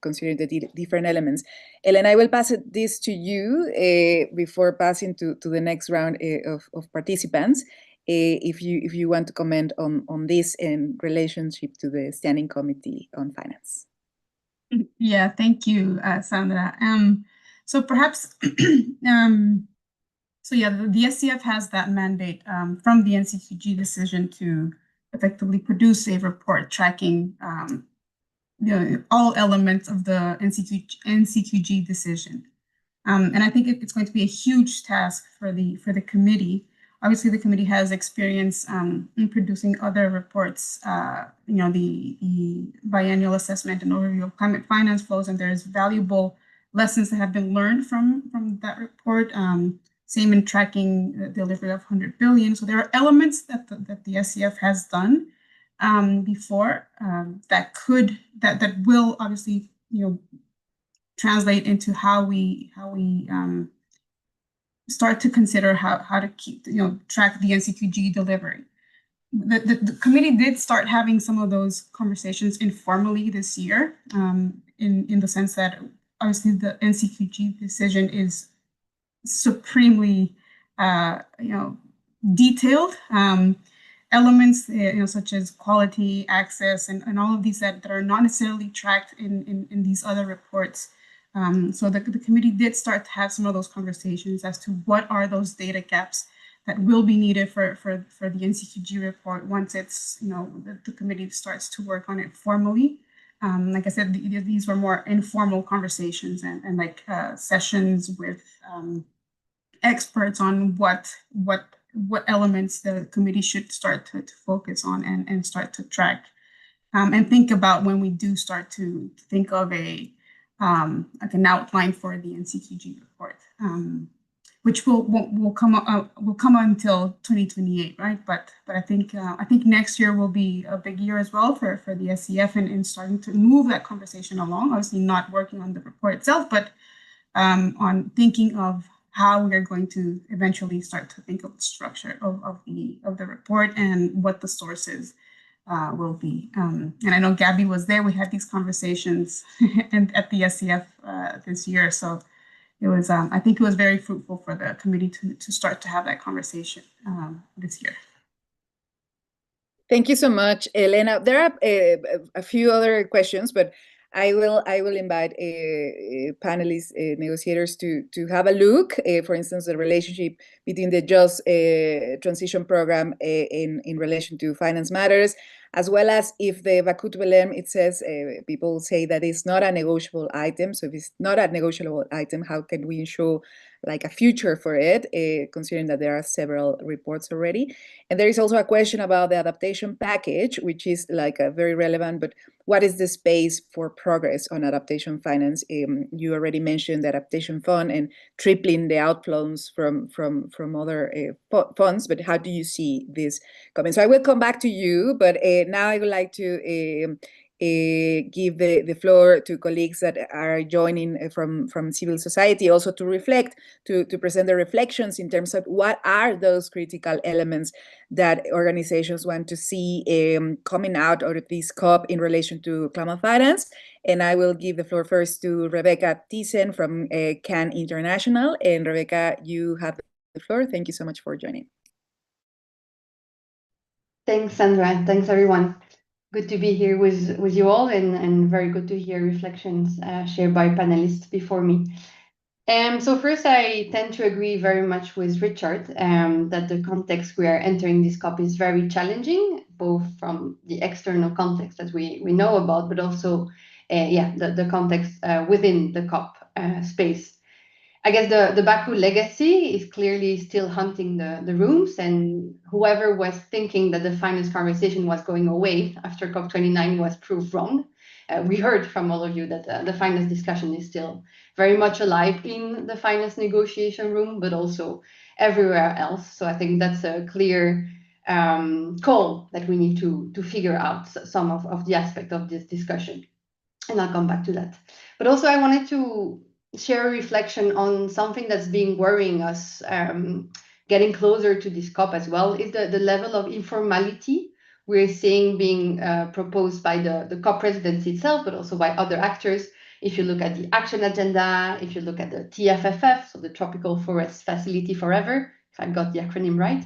considering the different elements. Elena, I will pass this to you before passing to the next round of participants. If you want to comment on this in relationship to the Standing Committee on Finance. Yeah, thank you, Sandra. So perhaps so yeah, the SCF has that mandate from the NCQG decision to effectively produce a report tracking all elements of the NCQG decision. And I think it's going to be a huge task for the committee. Obviously, the committee has experience in producing other reports, the biennial assessment and overview of climate finance flows, and there's valuable lessons that have been learned from that report. Same in tracking the delivery of 100 billion. So there are elements that the SCF has done before that will obviously translate into how we start to consider how to keep track the NCQG delivery. The committee did start having some of those conversations informally this year, in the sense that obviously the NCQG decision is supremely detailed. Elements such as quality, access, and all of these that are not necessarily tracked in these other reports. So the committee did start to have some of those conversations as to what are those data gaps that will be needed for the NCQG report once it's the committee starts to work on it formally. Like I said, these were more informal conversations and like sessions with experts on what elements the committee should start to focus on and start to track, and think about when we do start to think of like an outline for the NCQG report, which will come until 2028, right? But I think next year will be a big year as well for the SCF and starting to move that conversation along. Obviously, not working on the report itself, but on thinking of how we're going to eventually start to think of the structure of the report and what the sources will be. And I know Gabby was there. We had these conversations and at the SCF this year. So it was, I think it was very fruitful for the committee to start to have that conversation this year. Thank you so much, Elena. There are a few other questions, but I will invite panelists, negotiators to have a look. For instance, the relationship between the Just Transition Program in relation to finance matters, as well as if the Bakut Belem, it says, people say that it's not a negotiable item. So if it's not a negotiable item, how can we ensure like a future for it, considering that there are several reports already. And there is also a question about the adaptation package, which is like a very relevant, but what is the space for progress on adaptation finance? You already mentioned the adaptation fund and tripling the outflows from other funds, but how do you see this coming? So I will come back to you, but now I would like to give the floor to colleagues that are joining from civil society, also to reflect, to present the reflections in terms of what are those critical elements that organizations want to see coming out of this COP in relation to climate finance. And I will give the floor first to Rebecca Thyssen from CAN International. And Rebecca, you have the floor. Thank you so much for joining. Thanks, Sandra. Thanks, everyone. Good to be here with you all, and very good to hear reflections shared by panelists before me. So first, I tend to agree very much with Richard that the context we are entering this COP is very challenging, both from the external context that we know about, but also the context within the COP space. I guess the Baku legacy is clearly still haunting the rooms, and whoever was thinking that the finance conversation was going away after COP29 was proved wrong. We heard from all of you that the finance discussion is still very much alive in the finance negotiation room, but also everywhere else. So I think that's a clear call that we need to figure out some of the aspect of this discussion. And I'll come back to that. But also I wanted to share a reflection on something that's been worrying us getting closer to this COP as well, is the level of informality we're seeing being proposed by the COP presidency itself, but also by other actors. If you look at the action agenda, if you look at the TFFF, so the Tropical Forest Facility Forever, if I got the acronym right,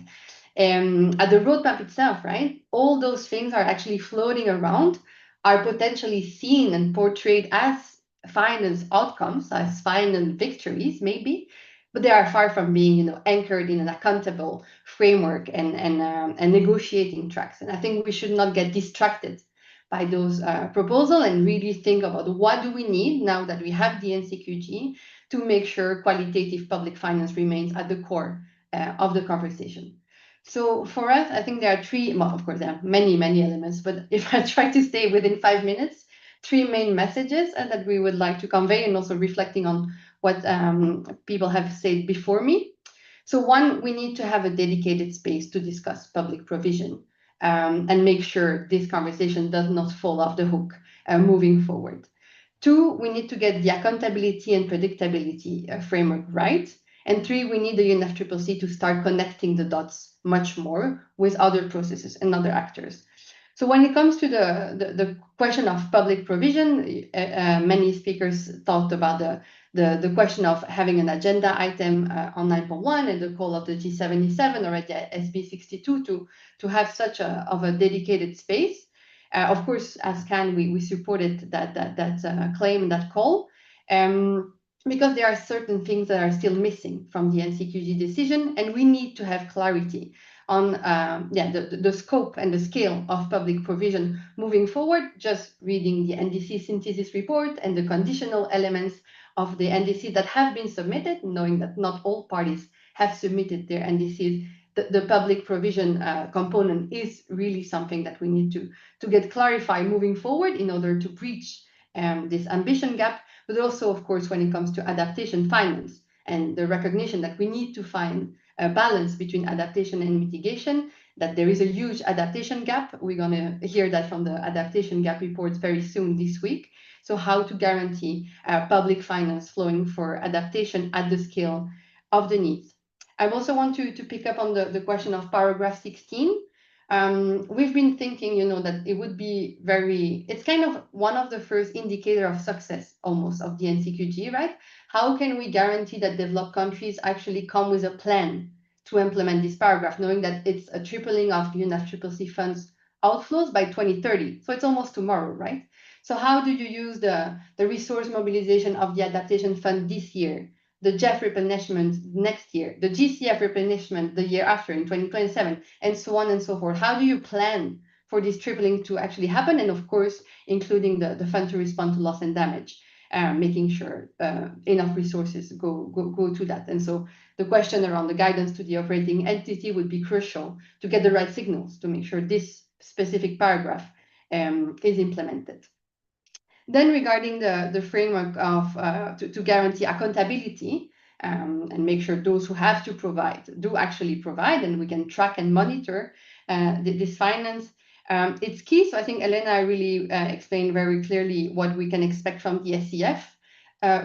at the roadmap itself, right? All those things are actually floating around, are potentially seen and portrayed as finance outcomes, as finance victories, maybe, but they are far from being, anchored in an accountable framework and negotiating tracks. And I think we should not get distracted by those proposals and really think about what do we need now that we have the NCQG to make sure qualitative public finance remains at the core of the conversation. So for us, I think there are three, well, of course, there are many, many elements, but if I try to stay within 5 minutes, three main messages that we would like to convey, and also reflecting on what people have said before me. So one, we need to have a dedicated space to discuss public provision and make sure this conversation does not fall off the hook moving forward. Two, we need to get the accountability and predictability framework right. And three, we need the UNFCCC to start connecting the dots much more with other processes and other actors. So when it comes to the question of public provision, many speakers talked about the question of having an agenda item on 9.1 and the call of the G77 or at the SB 62 to have such a dedicated space. Of course, as CAN, we supported that claim, that call. Because there are certain things that are still missing from the NCQG decision, and we need to have clarity on the scope and the scale of public provision moving forward. Just reading the NDC synthesis report and the conditional elements of the NDC that have been submitted, knowing that not all parties have submitted their NDCs, the public provision component is really something that we need to get clarified moving forward in order to breach this ambition gap. But also, of course, when it comes to adaptation finance and the recognition that we need to find a balance between adaptation and mitigation, that there is a huge adaptation gap. We're going to hear that from the adaptation gap reports very soon this week. So how to guarantee public finance flowing for adaptation at the scale of the needs. I also want to pick up on the question of paragraph 16. We've been thinking, that it would be it's kind of one of the first indicator of success almost of the NCQG, right? How can we guarantee that developed countries actually come with a plan to implement this paragraph, knowing that it's a tripling of UNFCCC funds outflows by 2030? So it's almost tomorrow, right? So how do you use the resource mobilization of the adaptation fund this year, the GEF replenishment next year, the GCF replenishment the year after in 2027, and so on and so forth? How do you plan for this tripling to actually happen? And of course, including the fund to respond to loss and damage. making sure enough resources go to that. And so the question around the guidance to the operating entity would be crucial to get the right signals to make sure this specific paragraph is implemented. Then regarding the framework of to guarantee accountability and make sure those who have to provide do actually provide, and we can track and monitor this finance. It's key. So I think Elena really explained very clearly what we can expect from the SCF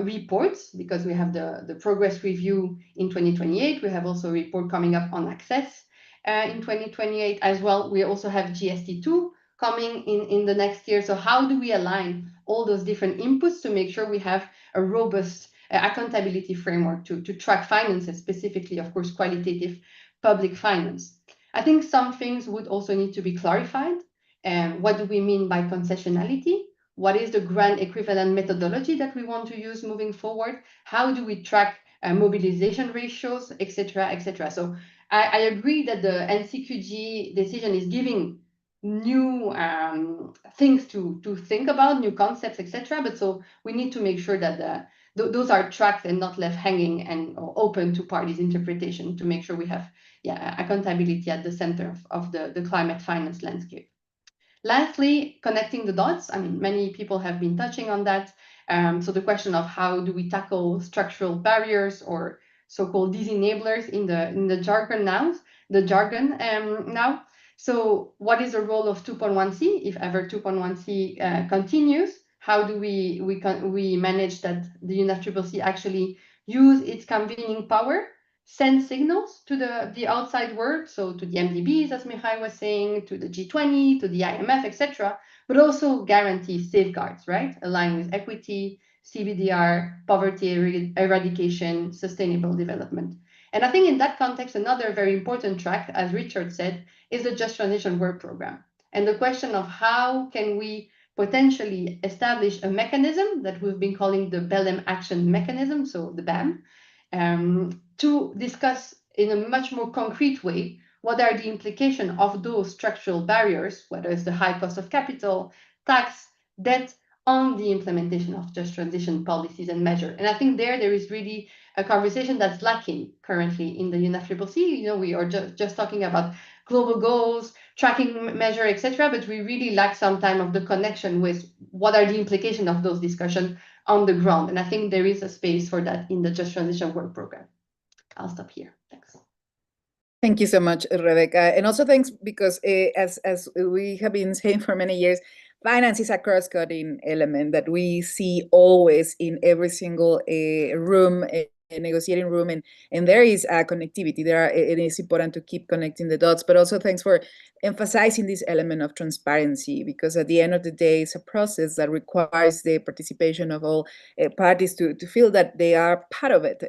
reports, because we have the progress review in 2028. We have also a report coming up on access in 2028 as well. We also have GST2 coming in the next year. So how do we align all those different inputs to make sure we have a robust accountability framework to track finances, specifically, of course, qualitative public finance? I think some things would also need to be clarified. What do we mean by concessionality? What is the grant equivalent methodology that we want to use moving forward? How do we track mobilization ratios, etc., etc.? So I agree that the NCQG decision is giving new things to think about, new concepts, etc. But so we need to make sure that those are tracked and not left hanging and open to parties' interpretation, to make sure we have accountability at the center of the climate finance landscape. Lastly, connecting the dots. I mean, many people have been touching on that. So the question of how do we tackle structural barriers or so-called disenablers in the jargon now. So what is the role of 2.1c if ever 2.1c continues? How do we manage that the UNFCCC actually use its convening power, send signals to the outside world, so to the MDBs, as Mihai was saying, to the G20, to the IMF, etc., but also guarantee safeguards, right? Align with equity, CBDR, poverty eradication, sustainable development. And I think in that context, another very important track, as Richard said, is the Just Transition Work Program. And the question of how can we potentially establish a mechanism that we've been calling the Belém Action Mechanism, so the BAM, to discuss in a much more concrete way what are the implications of those structural barriers, whether it's the high cost of capital, tax, debt, on the implementation of just transition policies and measures. And I think there is really a conversation that's lacking currently in the UNFCCC. You know, we are just talking about global goals, tracking measure, etc., but we really lack some time of the connection with what are the implications of those discussions on the ground. And I think there is a space for that in the Just Transition Work Program. I'll stop here. Thanks. Thank you so much, Rebecca. And also thanks because as we have been saying for many years, finance is a cross-cutting element that we see always in every single room, a negotiating room, and there is a connectivity. It is important to keep connecting the dots, but also thanks for emphasizing this element of transparency, because at the end of the day, it's a process that requires the participation of all parties to feel that they are part of it.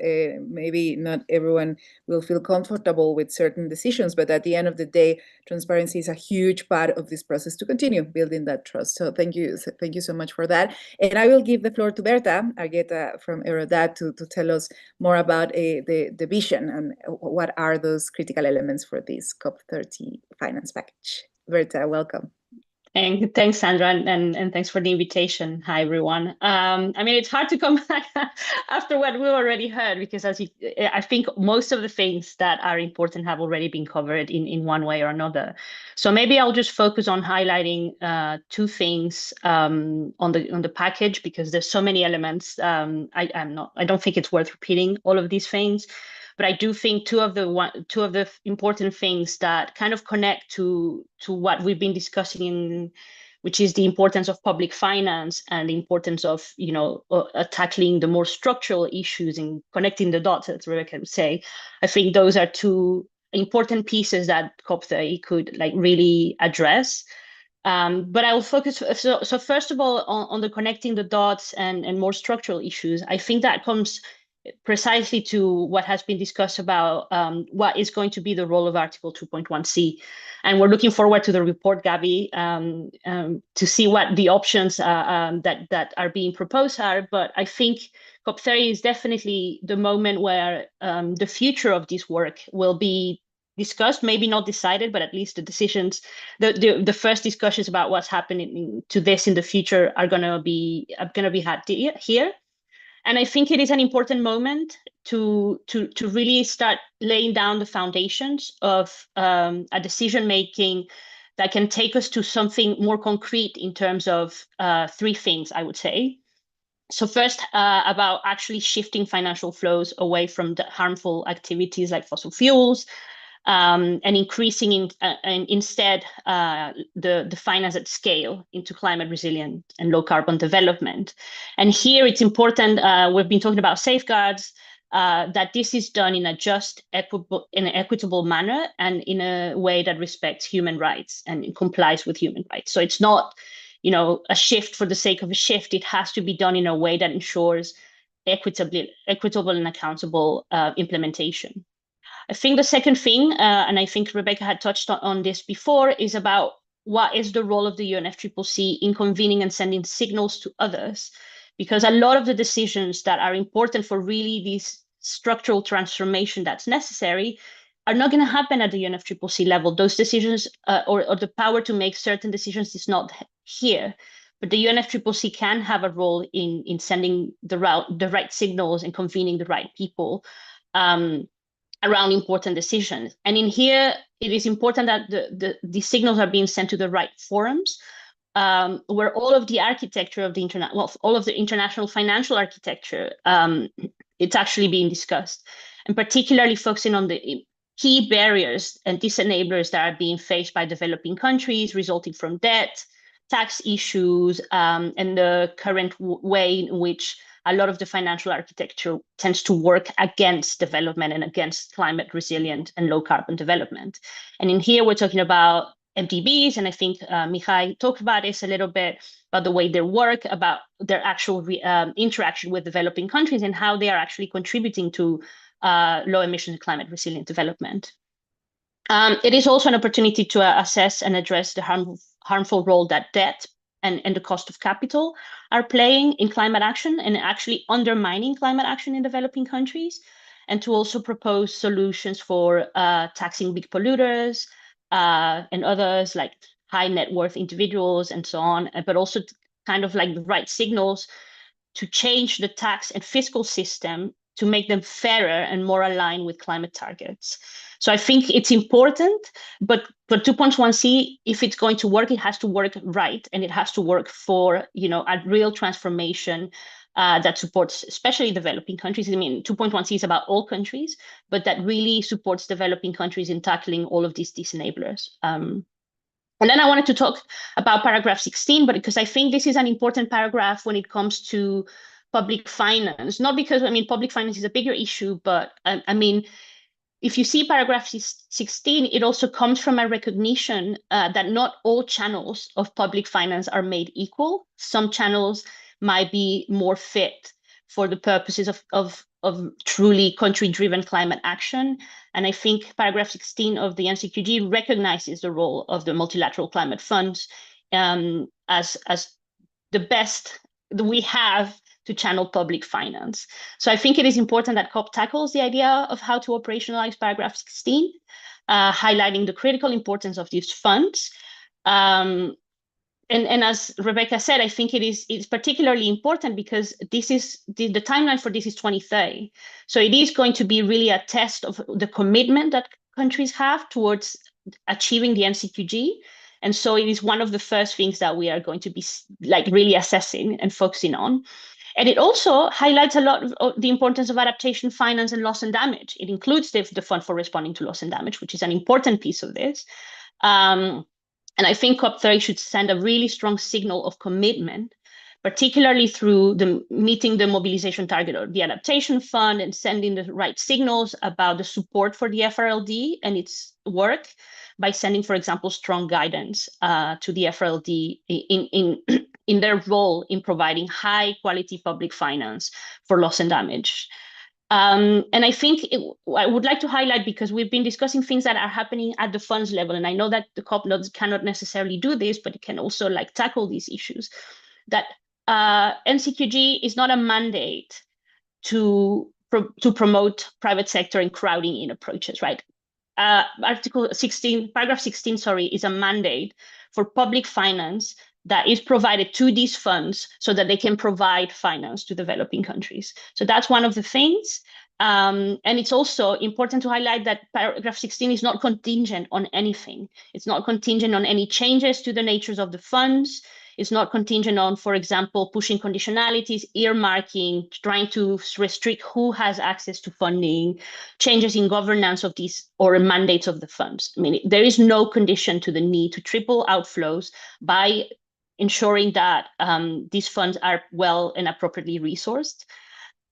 Maybe not everyone will feel comfortable with certain decisions, but at the end of the day, transparency is a huge part of this process to continue building that trust. So thank you so much for that. And I will give the floor to Berta Argueta from Eurodat to tell us more about the vision and what are those critical elements for this COP30 finance package. Berta, welcome. And thanks, Sandra, and thanks for the invitation. Hi, everyone. I mean, it's hard to come back after what we already heard, because I think most of the things that are important have already been covered in one way or another. So maybe I'll just focus on highlighting two things on the package, because there's so many elements. I don't think it's worth repeating all of these things. But I do think two of the important things that kind of connect to what we've been discussing, which is the importance of public finance and the importance of tackling the more structural issues and connecting the dots, as Rebecca would say. I think those are two important pieces that COP30 could really address. But I will focus. So first of all, on the connecting the dots and more structural issues. I think that comes precisely to what has been discussed about what is going to be the role of Article 2.1c. And we're looking forward to the report, Gabby, to see what the options that are being proposed are. But I think COP30 is definitely the moment where the future of this work will be discussed, maybe not decided, but at least the decisions, the first discussions about what's happening to this in the future are gonna be had here. And I think it is an important moment to really start laying down the foundations of a decision making that can take us to something more concrete in terms of three things, I would say. So first, about actually shifting financial flows away from the harmful activities like fossil fuels, and increasing instead the finance at scale into climate resilient and low carbon development. And here it's important, we've been talking about safeguards, that this is done in a just, in an equitable manner and in a way that respects human rights and complies with human rights. So it's not, a shift for the sake of a shift. It has to be done in a way that ensures equitable and accountable implementation. I think the second thing, and I think Rebecca had touched on this before, is about what is the role of the UNFCCC in convening and sending signals to others, because a lot of the decisions that are important for really this structural transformation that's necessary are not going to happen at the UNFCCC level. Those decisions or the power to make certain decisions is not here. But the UNFCCC can have a role in sending the right signals and convening the right people around important decisions. And in here, it is important that the signals are being sent to the right forums, where all of the architecture of the all of the international financial architecture, it's actually being discussed, and particularly focusing on the key barriers and disenablers that are being faced by developing countries resulting from debt, tax issues, and the current way in which a lot of the financial architecture tends to work against development and against climate resilient and low carbon development. And in here, we're talking about MDBs, and I think Mihai talked about this a little bit, about the way they work, about their actual interaction with developing countries and how they are actually contributing to low emissions and climate resilient development. It is also an opportunity to assess and address the harmful role that debt and the cost of capital are playing in climate action and actually undermining climate action in developing countries, and to also propose solutions for taxing big polluters and others like high net worth individuals and so on, but also kind of like the right signals to change the tax and fiscal system to make them fairer and more aligned with climate targets. So I think it's important, but 2.1c, if it's going to work, it has to work right, and it has to work for a real transformation that supports especially developing countries. I mean, 2.1c is about all countries, but that really supports developing countries in tackling all of these disenablers. And then I wanted to talk about paragraph 16, but because I think this is an important paragraph when it comes to public finance, not because, public finance is a bigger issue, but if you see paragraph 16, it also comes from a recognition that not all channels of public finance are made equal. Some channels might be more fit for the purposes of truly country-driven climate action. And I think paragraph 16 of the NCQG recognizes the role of the multilateral climate funds as the best that we have to channel public finance. So I think it is important that COP tackles the idea of how to operationalize paragraph 16, highlighting the critical importance of these funds. And as Rebecca said, I think it's particularly important because this is the timeline for this is 2030. So it is going to be really a test of the commitment that countries have towards achieving the NCQG. And so it is one of the first things that we are going to be really assessing and focusing on. And it also highlights a lot of the importance of adaptation finance and loss and damage. It includes the Fund for Responding to Loss and Damage, which is an important piece of this. And I think COP30 should send a really strong signal of commitment, particularly through meeting the mobilization target of the adaptation fund and sending the right signals about the support for the FRLD and its work by sending, for example, strong guidance to the FRLD in their role in providing high quality public finance for loss and damage. And I think I would like to highlight, because we've been discussing things that are happening at the funds level, and I know that the COP notes cannot necessarily do this, but it can also tackle these issues, that NCQG is not a mandate to promote private sector and crowding in approaches, right? Article 16, paragraph 16, sorry, is a mandate for public finance that is provided to these funds so that they can provide finance to developing countries. So that's one of the things. And it's also important to highlight that paragraph 16 is not contingent on anything. It's not contingent on any changes to the natures of the funds. It's not contingent on, for example, pushing conditionalities, earmarking, trying to restrict who has access to funding, changes in governance of these or mandates of the funds. I mean, there is no condition to the need to triple outflows by ensuring that these funds are well and appropriately resourced.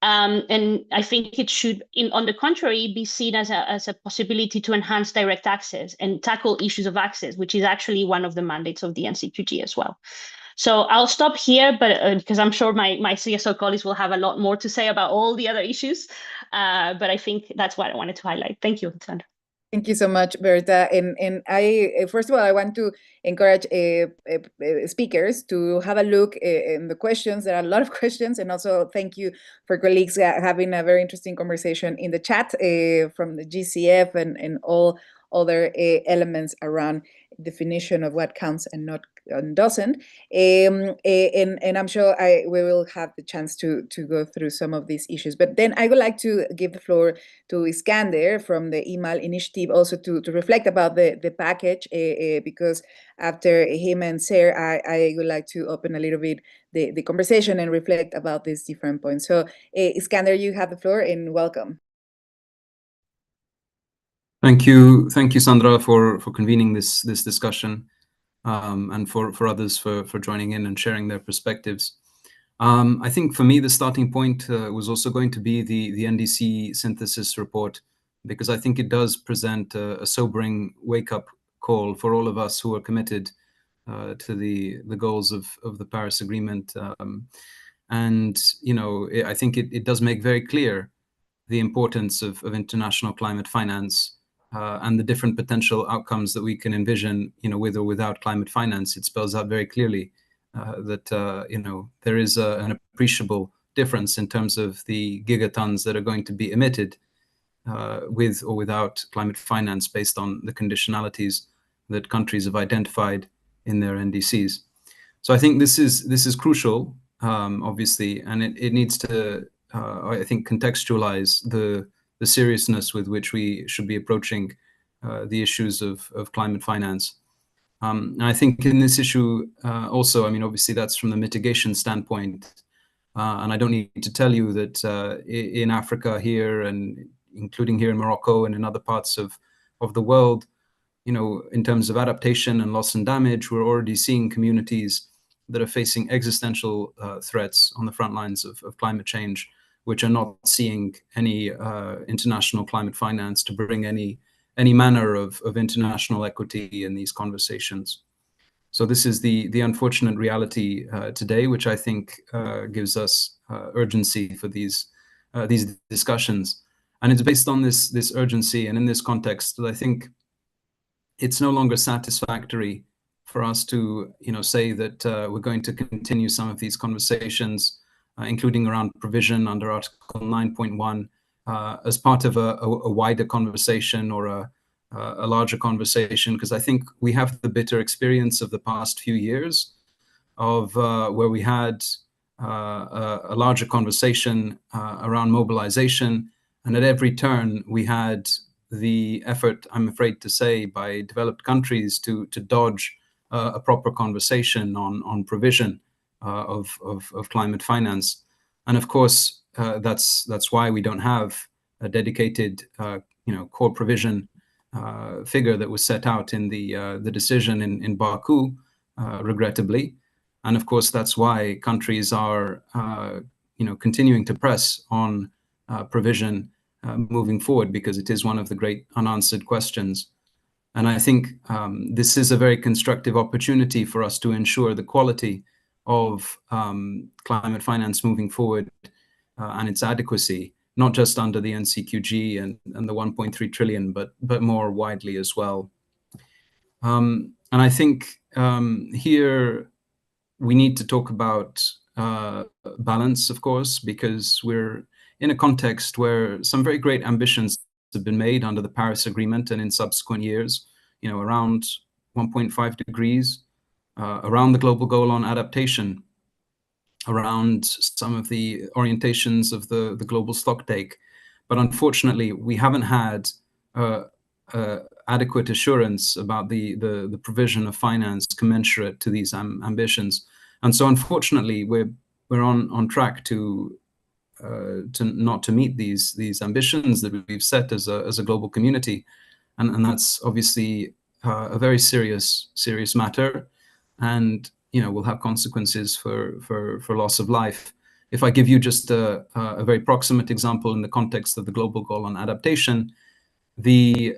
And I think it should, on the contrary, be seen as a possibility to enhance direct access and tackle issues of access, which is actually one of the mandates of the NCQG as well. So I'll stop here, but because I'm sure my CSO colleagues will have a lot more to say about all the other issues. But I think that's what I wanted to highlight. Thank you, Sandra. Thank you so much, Berta. And I, first of all, I want to encourage speakers to have a look in the questions. There are a lot of questions, and also thank you for colleagues having a very interesting conversation in the chat from the GCF and all other elements around definition of what counts and not and doesn't. And I'm sure we will have the chance to go through some of these issues. But then I would like to give the floor to Iskander from the Email Initiative also to reflect about the package, because after him and Sarah, I would like to open a little bit the conversation and reflect about these different points. So Iskander, you have the floor and welcome. Thank you, Sandra, for convening this discussion, and for others for joining in and sharing their perspectives. I think for me the starting point was also going to be the NDC synthesis report, because I think it does present a sobering wake-up call for all of us who are committed to the goals of the Paris Agreement. And I think it does make very clear the importance of international climate finance. And the different potential outcomes that we can envision, with or without climate finance. It spells out very clearly that there is an appreciable difference in terms of the gigatons that are going to be emitted with or without climate finance, based on the conditionalities that countries have identified in their NDCs. So I think this is crucial, obviously, and it needs to, I think, contextualize the seriousness with which we should be approaching the issues of climate finance. And I think in this issue also, obviously that's from the mitigation standpoint. And I don't need to tell you that in Africa here, and including here in Morocco and in other parts of the world, in terms of adaptation and loss and damage, we're already seeing communities that are facing existential threats on the front lines of climate change, which are not seeing any international climate finance to bring any manner of international equity in these conversations. So this is the unfortunate reality today, which I think gives us urgency for these discussions. And it's based on this urgency, and in this context that I think it's no longer satisfactory for us to say that we're going to continue some of these conversations, including around provision under Article 9.1, as part of a wider conversation or a larger conversation, because I think we have the bitter experience of the past few years of where we had a larger conversation around mobilization, and at every turn we had the effort, I'm afraid to say, by developed countries to dodge a proper conversation on provision of climate finance. And of course, that's why we don't have a dedicated core provision figure that was set out in the decision in Baku, regrettably. And of course, that's why countries are continuing to press on provision moving forward, because it is one of the great unanswered questions. And I think this is a very constructive opportunity for us to ensure the quality of climate finance moving forward and its adequacy, not just under the NCQG and the 1.3 trillion, but more widely as well. And I think here we need to talk about balance, of course, because we're in a context where some very great ambitions have been made under the Paris Agreement and in subsequent years, around 1.5 degrees, around the global goal on adaptation, around some of the orientations of the global stocktake. But unfortunately, we haven't had adequate assurance about the provision of finance commensurate to these ambitions. And so unfortunately, we're on track to not to meet these ambitions that we've set as a global community. And that's obviously a very serious matter, and will have consequences for loss of life. If I give you just a very proximate example in the context of the global goal on adaptation, the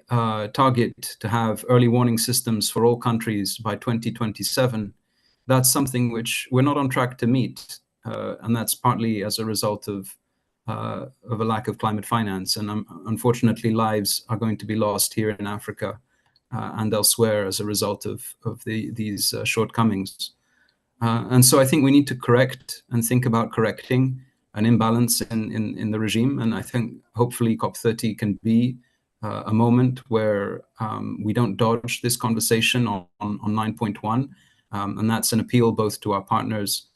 target to have early warning systems for all countries by 2027, that's something which we're not on track to meet, and that's partly as a result of a lack of climate finance. And unfortunately, lives are going to be lost here in Africa and elsewhere as a result of these shortcomings. And so I think we need to correct and think about correcting an imbalance in the regime. And I think hopefully COP30 can be a moment where we don't dodge this conversation on 9.1. And that's an appeal both to our partners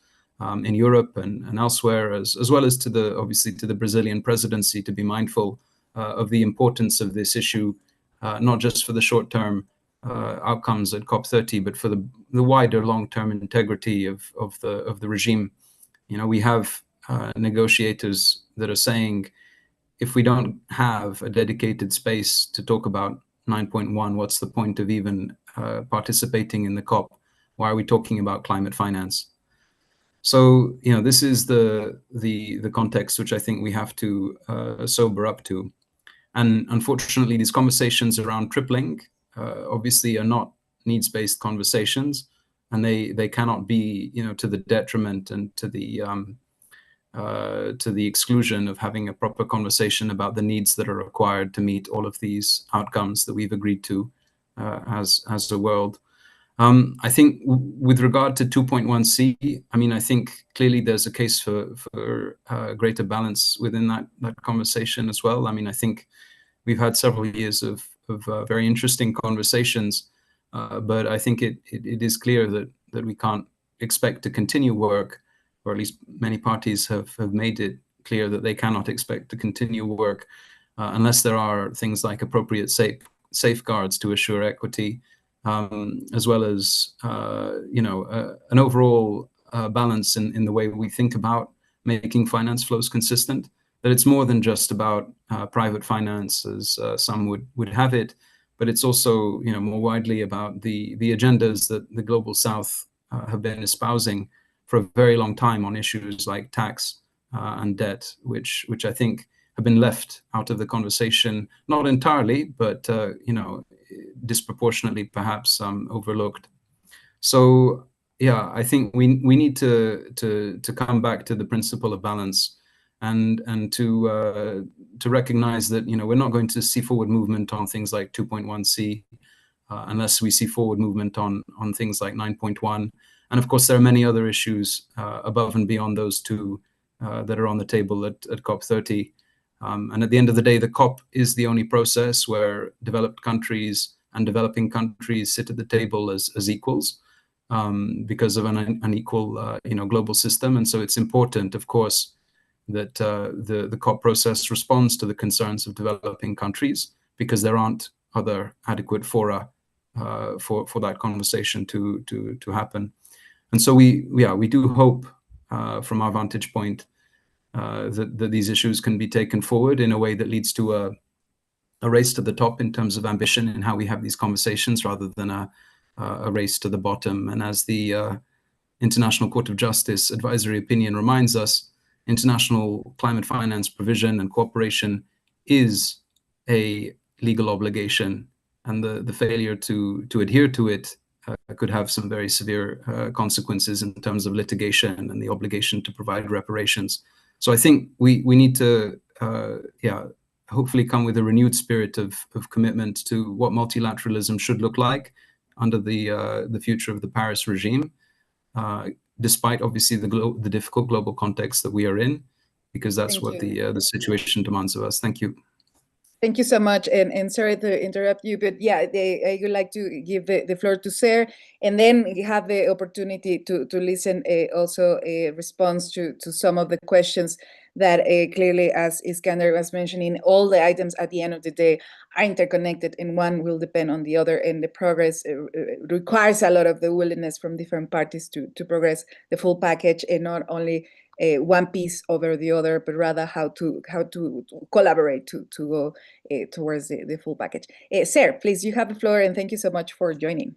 in Europe and elsewhere, as well as obviously to the Brazilian presidency, to be mindful of the importance of this issue, not just for the short-term outcomes at COP30, but for the wider long-term integrity of the regime. We have negotiators that are saying, if we don't have a dedicated space to talk about 9.1, what's the point of even participating in the COP? Why are we talking about climate finance? So, this is the context which I think we have to sober up to. And unfortunately, these conversations around tripling obviously are not needs-based conversations, and they cannot be, to the detriment and to the exclusion of having a proper conversation about the needs that are required to meet all of these outcomes that we've agreed to as a world. I think with regard to 2.1c, I think clearly there's a case for greater balance within that conversation as well. I think we've had several years of very interesting conversations, but I think it is clear that we can't expect to continue work, or at least many parties have made it clear that they cannot expect to continue work unless there are things like appropriate safeguards to assure equity, as well as an overall balance in the way we think about making finance flows consistent. That it's more than just about private finance, as some would have it, but it's also more widely about the agendas that the Global South have been espousing for a very long time on issues like tax and debt, which I think have been left out of the conversation, not entirely, but disproportionately perhaps overlooked. So yeah, I think we need to come back to the principle of balance and to recognize that we're not going to see forward movement on things like 2.1c unless we see forward movement on things like 9.1. And of course, there are many other issues above and beyond those two that are on the table at COP30. And at the end of the day, the COP is the only process where developed countries and developing countries sit at the table as equals because of an unequal global system. And so it's important, of course, that the COP process responds to the concerns of developing countries, because there aren't other adequate fora for that conversation to happen. And so we do hope from our vantage point that these issues can be taken forward in a way that leads to a race to the top in terms of ambition and how we have these conversations, rather than a race to the bottom. And as the International Court of Justice advisory opinion reminds us, international climate finance provision and cooperation is a legal obligation, and the failure to adhere to it could have some very severe consequences in terms of litigation and the obligation to provide reparations. So I think we need to hopefully come with a renewed spirit of commitment to what multilateralism should look like under the future of the Paris regime, despite obviously the difficult global context that we are in, because that's what the situation demands of us. Thank you. Thank you so much, and sorry to interrupt you, but yeah, I would like to give the floor to Sarah, and then have the opportunity to listen also a response to some of the questions that clearly, as Iskander was mentioning, all the items at the end of the day are interconnected, and one will depend on the other, and the progress requires a lot of the willingness from different parties to progress the full package, and not only one piece over the other, but rather how to collaborate to go towards the full package. Sarah, please, you have the floor, and thank you so much for joining.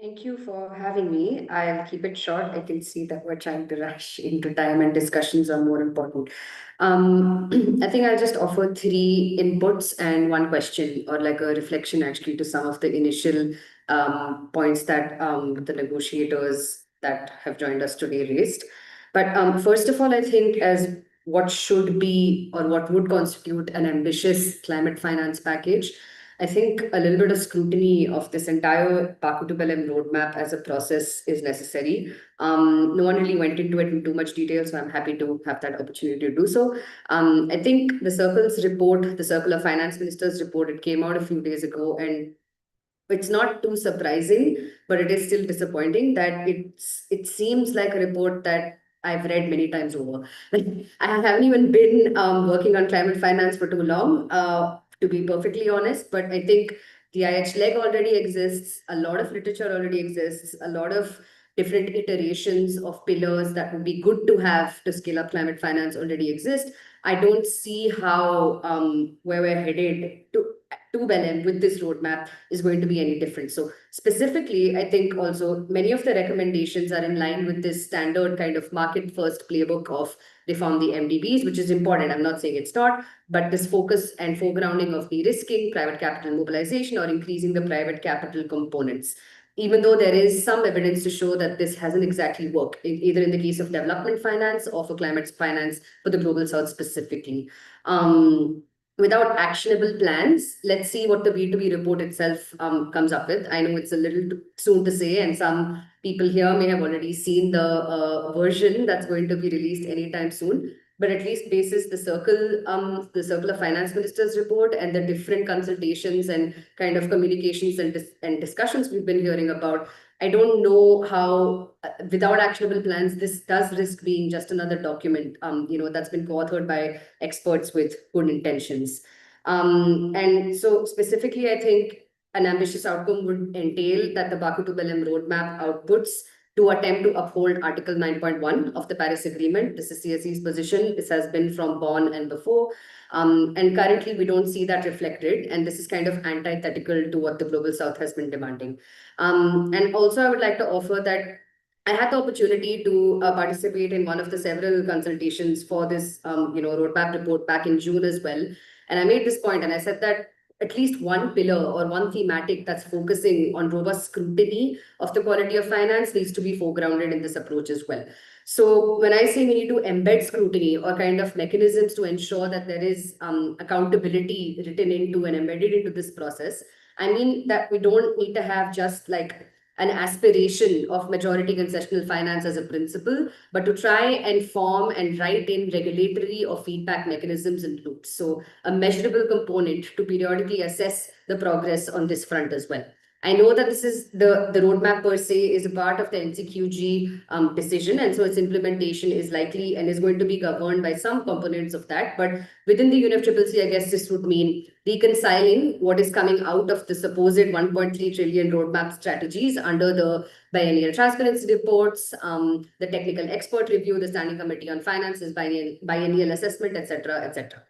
Thank you for having me. I'll keep it short. I can see that we're trying to rush into time and discussions are more important. I think I'll just offer 3 inputs and 1 question, or like a reflection actually to some of the initial points that the negotiators that have joined us today raised. But first of all, I think as what should be or what would constitute an ambitious climate finance package, I think a little bit of scrutiny of this entire Baku to Belém roadmap as a process is necessary. No one really went into it in too much detail, so I'm happy to have that opportunity to do so. I think the Circle's report, the Circle of Finance Ministers report, it came out a few days ago, and it's not too surprising, but it is still disappointing that it seems like a report that I've read many times over. Like, I haven't even been working on climate finance for too long, to be perfectly honest, but I think the IH leg already exists, a lot of literature already exists, a lot of different iterations of pillars that would be good to have to scale up climate finance already exist. I don't see how where we're headed to Belém with this roadmap is going to be any different. So specifically, I think also many of the recommendations are in line with this standard kind of market first playbook of reform the MDBs, which is important. I'm not saying it's not, but this focus and foregrounding of de-risking, private capital mobilization, or increasing the private capital components. Even though there is some evidence to show that this hasn't exactly worked, either in the case of development finance or for climate finance for the Global South specifically. Without actionable plans, let's see what the B2B report itself comes up with. I know it's a little too soon to say, and some people here may have already seen the version that's going to be released anytime soon. But at least basis the Circle of Finance Ministers report and the different consultations and kind of communications and discussions we've been hearing about, I don't know how, without actionable plans, this does risk being just another document, that's been co-authored by experts with good intentions. And so specifically, I think an ambitious outcome would entail that the Baku to Belém roadmap outputs to attempt to uphold Article 9.1 of the Paris Agreement. This is CSE's position. This has been from Bonn and before. And currently, we don't see that reflected. And this is kind of antithetical to what the Global South has been demanding. And also, I would like to offer that I had the opportunity to participate in one of the several consultations for this, roadmap report back in June as well. And I made this point, and I said that at least one pillar or one thematic that's focusing on robust scrutiny of the quality of finance needs to be foregrounded in this approach as well. So when I say we need to embed scrutiny or kind of mechanisms to ensure that there is accountability written into and embedded into this process, I mean that we don't need to have just like an aspiration of majority concessional finance as a principle, but to try and form and write in regulatory or feedback mechanisms and loops. So a measurable component to periodically assess the progress on this front as well. I know that this is the roadmap per se is a part of the NCQG decision, and so its implementation is likely and is going to be governed by some components of that. But within the UNFCCC, I guess this would mean reconciling what is coming out of the supposed 1.3 trillion roadmap strategies under the biennial transparency reports, the technical expert review, the Standing Committee on Finances, biennial assessment, etc., etc.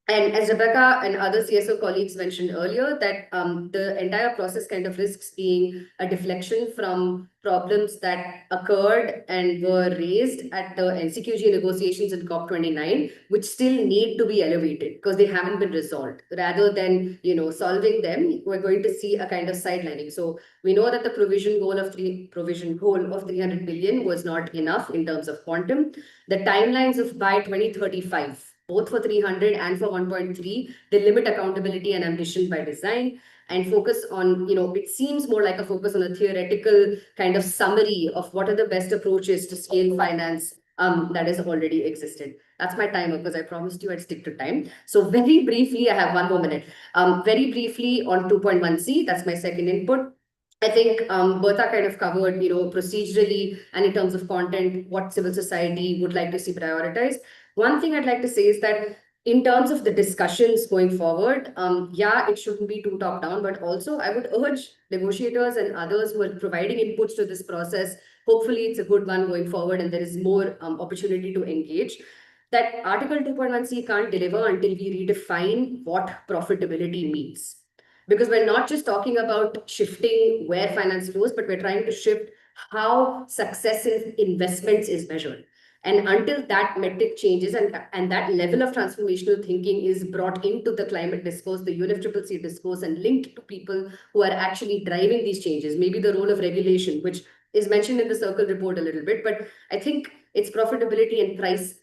And as Rebecca and other CSO colleagues mentioned earlier, that the entire process kind of risks being a deflection from problems that occurred and were raised at the NCQG negotiations in COP29, which still need to be elevated because they haven't been resolved. Rather than solving them, we're going to see a kind of sidelining. So we know that the provision goal of 300 billion was not enough in terms of quantum. The timelines of by 2035. Both for 300 and for 1.3, they limit accountability and ambition by design and focus on, it seems more like a focus on a theoretical kind of summary of what are the best approaches to scale finance that has already existed. That's my timer because I promised you I'd stick to time. So very briefly, I have 1 more minute. Very briefly on 2.1c, that's my second input. I think Bertha kind of covered, procedurally and in terms of content, what civil society would like to see prioritized. One thing I'd like to say is that in terms of the discussions going forward, yeah, it shouldn't be too top down, but also I would urge negotiators and others who are providing inputs to this process. Hopefully, it's a good one going forward, and there is more opportunity to engage. That Article 2.1c can't deliver until we redefine what profitability means. Because we're not just talking about shifting where finance flows, but we're trying to shift how success in investments is measured. And until that metric changes and that level of transformational thinking is brought into the climate discourse, the UNFCCC discourse, and linked to people who are actually driving these changes, maybe the role of regulation, which is mentioned in the Circle report a little bit, but I think it's profitability and price,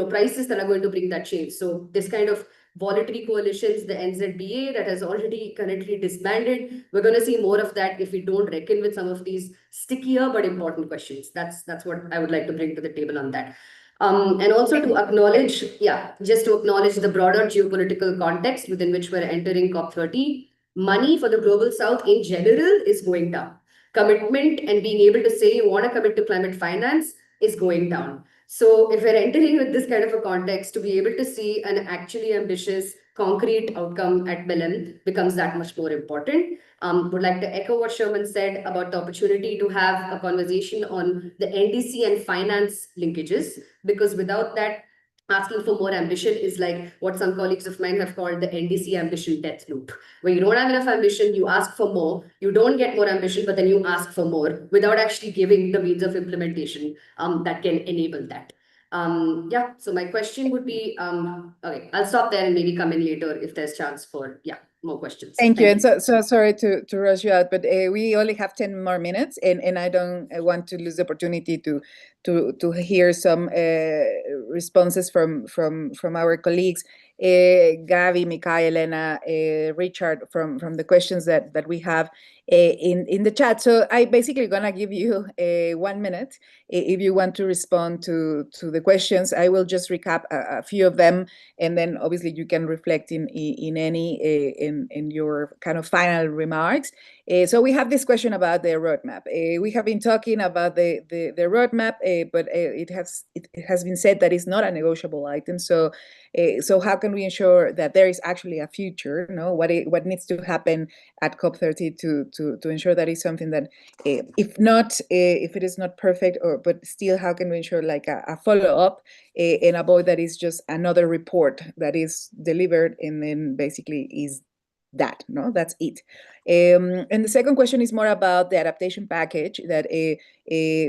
prices that are going to bring that change. So this kind of voluntary coalitions, the NZBA that has already currently disbanded. We're going to see more of that if we don't reckon with some of these stickier but important questions. That's what I would like to bring to the table on that. And also to acknowledge, just to acknowledge the broader geopolitical context within which we're entering COP30. Money for the global south in general is going down. Commitment and being able to say you want to commit to climate finance is going down. So if we're entering with this kind of a context, to be able to see an actually ambitious, concrete outcome at Belém becomes that much more important. Would like to echo what Sherman said about the opportunity to have a conversation on the NDC and finance linkages, because without that, asking for more ambition is like what some colleagues of mine have called the NDC ambition death loop, where you don't have enough ambition, you ask for more, you don't get more ambition, but then you ask for more without actually giving the means of implementation that can enable that. So my question would be, okay, I'll stop there and maybe come in later if there's chance for, more questions. Thank you. And so sorry to rush you out, but we only have 10 more minutes, and I don't want to lose the opportunity to hear some responses from our colleagues, Gavi, Mikhail, Elena, Richard, from the questions that we have in the chat. So I basically gonna give you 1 minute if you want to respond to the questions. I will just recap a few of them, and then obviously you can reflect in any in your kind of final remarks. So we have this question about the roadmap. We have been talking about the roadmap, but it has been said that it's not a negotiable item. So how can we ensure that there is actually a future? What needs to happen at COP30 to ensure that it's something that, if it is not perfect, but still, how can we ensure like a follow up and avoid that it's just another report that is delivered and then basically is that, that's it. And the second question is more about the adaptation package, that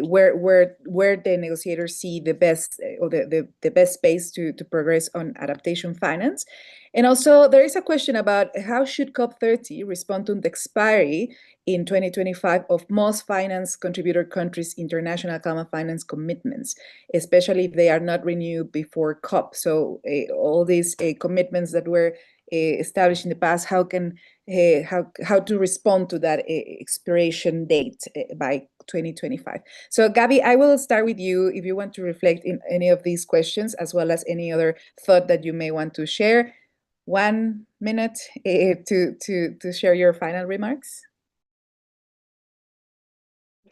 where the negotiators see the best or the best space to progress on adaptation finance. And also there is a question about how should COP30 respond to the expiry in 2025 of most finance contributor countries' international climate finance commitments, especially if they are not renewed before COP. So all these commitments that were established in the past, how to respond to that expiration date by 2025. So Gabi, I will start with you if you want to reflect in any of these questions, as well as any other thought that you may want to share. 1 minute to share your final remarks.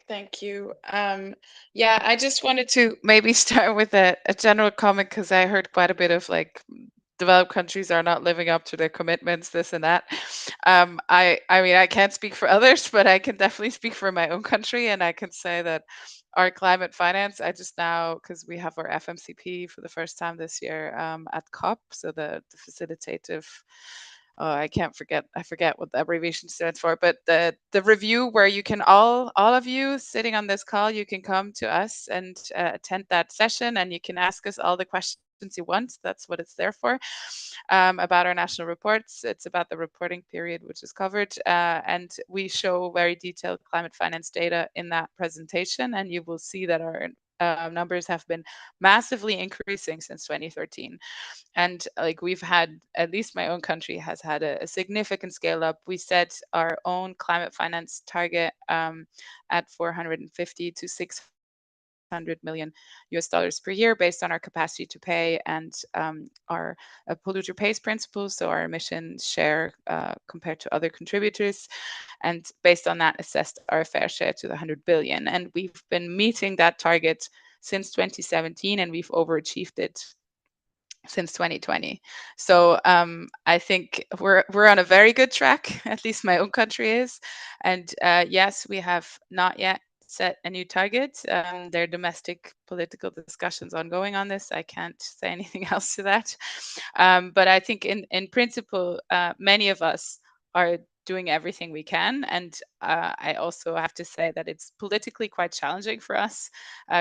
Thank you. I just wanted to maybe start with a general comment, because I heard quite a bit of like developed countries are not living up to their commitments, this and that. I mean, I can't speak for others, but I can definitely speak for my own country, and I can say that our climate finance, I just now, because we have our FMCP for the first time this year at COP, so the facilitative. I forget what the abbreviation stands for, but the review where you can all of you sitting on this call, you can come to us and attend that session, and you can ask us all the questions you want. That's what it's there for. About our national reports, it's about the reporting period which is covered, and we show very detailed climate finance data in that presentation, and you will see that our numbers have been massively increasing since 2013. And like we've had, at least my own country has had a significant scale up. We set our own climate finance target at 450 to 600 $600 million per year based on our capacity to pay and our polluter pays principle, so our emissions share compared to other contributors, and based on that assessed our fair share to the 100 billion. And we've been meeting that target since 2017, and we've overachieved it since 2020. So I think we're on a very good track, at least my own country is. And yes, we have not yet set a new target. There are domestic political discussions ongoing on this. I can't say anything else to that. But I think in principle, many of us are doing everything we can. And I also have to say that it's politically quite challenging for us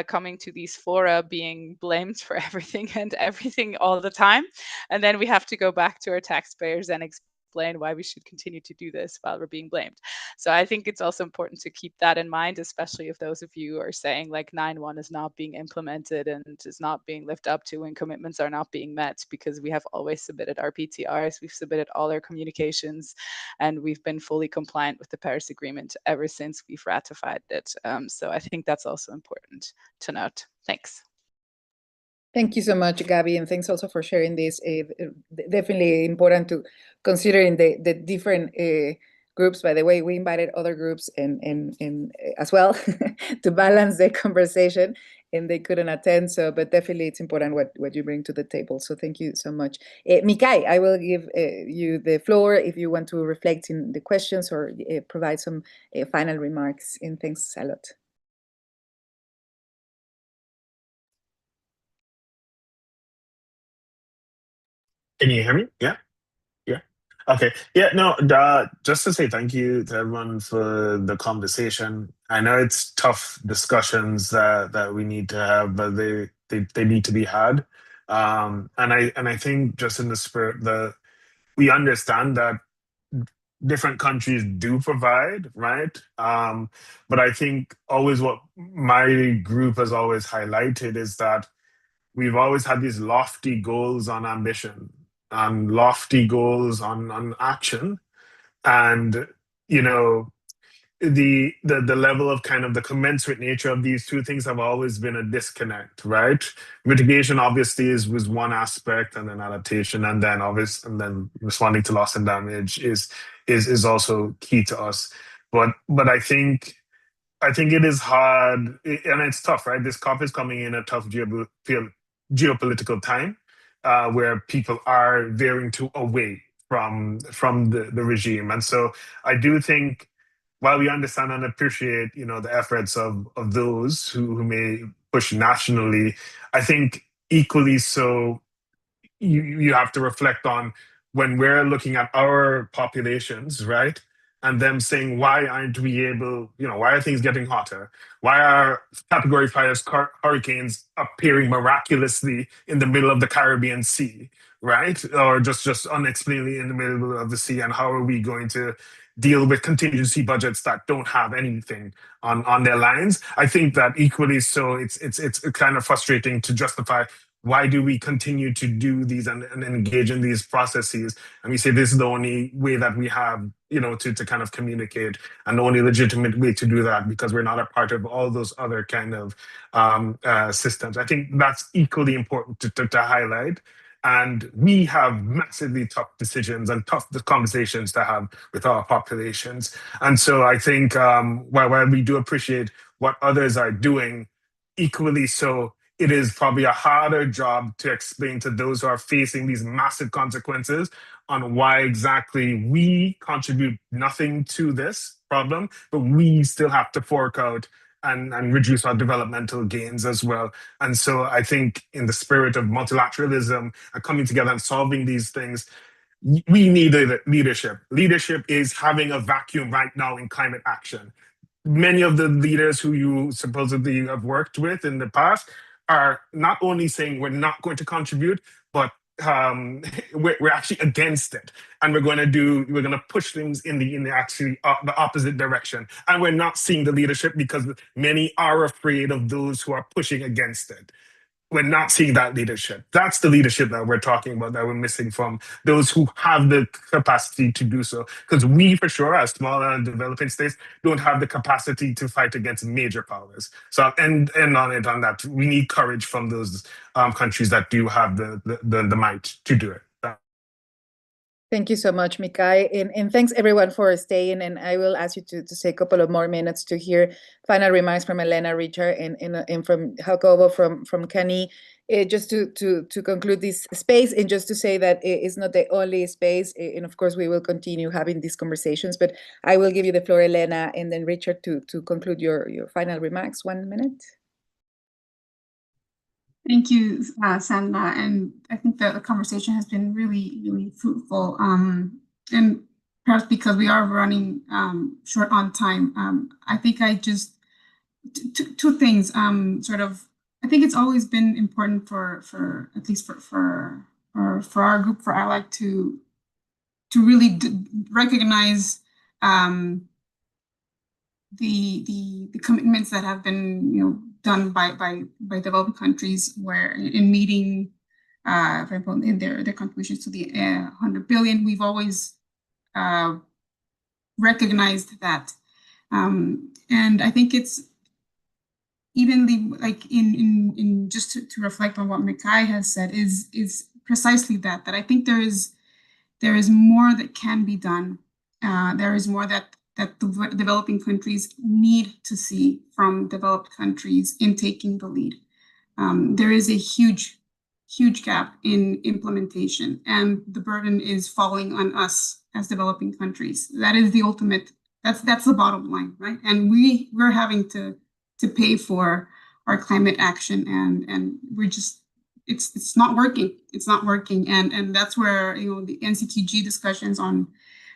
coming to these fora being blamed for everything and everything all the time. And then we have to go back to our taxpayers and explain why we should continue to do this while we're being blamed. So I think it's also important to keep that in mind, especially if those of you are saying like 9.1 is not being implemented and is not being lived up to and commitments are not being met, because we have always submitted our PTRs, we've submitted all our communications, and we've been fully compliant with the Paris Agreement ever since we've ratified it. So I think that's also important to note. Thanks. Thank you so much, Gabby, and thanks also for sharing this. Definitely important to consider in the different groups. By the way, we invited other groups and as well to balance the conversation, and they couldn't attend. So, but definitely it's important what you bring to the table. So thank you so much. Mikay, I will give you the floor if you want to reflect in the questions or provide some final remarks. And thanks a lot. Can you hear me? Yeah. Yeah. Okay. Yeah. No. Just to say thank you to everyone for the conversation. I know it's tough discussions that we need to have, but they need to be had. And I think just in the spirit that we understand that different countries do provide, right? But I think always what my group has always highlighted is that we've always had these lofty goals on ambition and lofty goals on action. And, you know, the level of kind of the commensurate nature of these two things have always been a disconnect, right? Mitigation obviously was one aspect, and then adaptation, and then responding to loss and damage is also key to us. But I think it is hard, and it's tough, right? This COP is coming in a tough geopolitical time, where people are veering away from the regime, and so I do think, while we understand and appreciate, the efforts of those who may push nationally, I think equally so, you have to reflect on when we're looking at our populations, right? And them saying, why aren't we able, why are things getting hotter? Why are Category 5 hurricanes appearing miraculously in the middle of the Caribbean Sea, right? Or just unexplainably in the middle of the sea? And how are we going to deal with contingency budgets that don't have anything on their lines? I think that equally so, it's kind of frustrating to justify why do we continue to do these and engage in these processes? And we say this is the only way that we have, to kind of communicate, and the only legitimate way to do that, because we're not a part of all those other kind of systems. I think that's equally important to highlight. And we have massively tough decisions and tough conversations to have with our populations. And so I think while we do appreciate what others are doing, equally so, it is probably a harder job to explain to those who are facing these massive consequences on why exactly we contribute nothing to this problem, but we still have to fork out and reduce our developmental gains as well. And so I think in the spirit of multilateralism and coming together and solving these things, we need leadership. Leadership is having a vacuum right now in climate action. Many of the leaders who you supposedly have worked with in the past are not only saying we're not going to contribute, but we're actually against it, and we're going to push things in the actually the opposite direction. And we're not seeing the leadership because many are afraid of those who are pushing against it. we're not seeing that leadership. That's the leadership that we're talking about, that we're missing from those who have the capacity to do so. Because we, for sure, as smaller and developing states, don't have the capacity to fight against major powers. So, and on it on that, we need courage from those countries that do have the might to do it. Thank you so much, Mikhail, and thanks everyone for staying. And I will ask you to say a couple of more minutes to hear final remarks from Elena, Richard, and from Jacobo, from Kenny, just to conclude this space, and just to say that it's not the only space, and of course we will continue having these conversations. But I will give you the floor, Elena, and then Richard to conclude your final remarks. 1 minute. Thank you, Sandra. And I think that the conversation has been really, really fruitful. And perhaps because we are running short on time, I think I just, two things, sort of, I think it's always been important for at least for our group, for ALAC, to really recognize the commitments that have been, done by developing countries, where in meeting, for example, in their contributions to the 100 billion, we've always recognized that, and I think it's evenly, like in just to reflect on what Mikhail has said, is precisely that I think there is more that can be done. There is more that the developing countries need to see from developed countries in taking the lead. There is a huge gap in implementation, and the burden is falling on us as developing countries. That is the ultimate, that's the bottom line, right? And we're having to pay for our climate action, and we're just, it's not working. It's not working. And that's where, the NCTG discussions on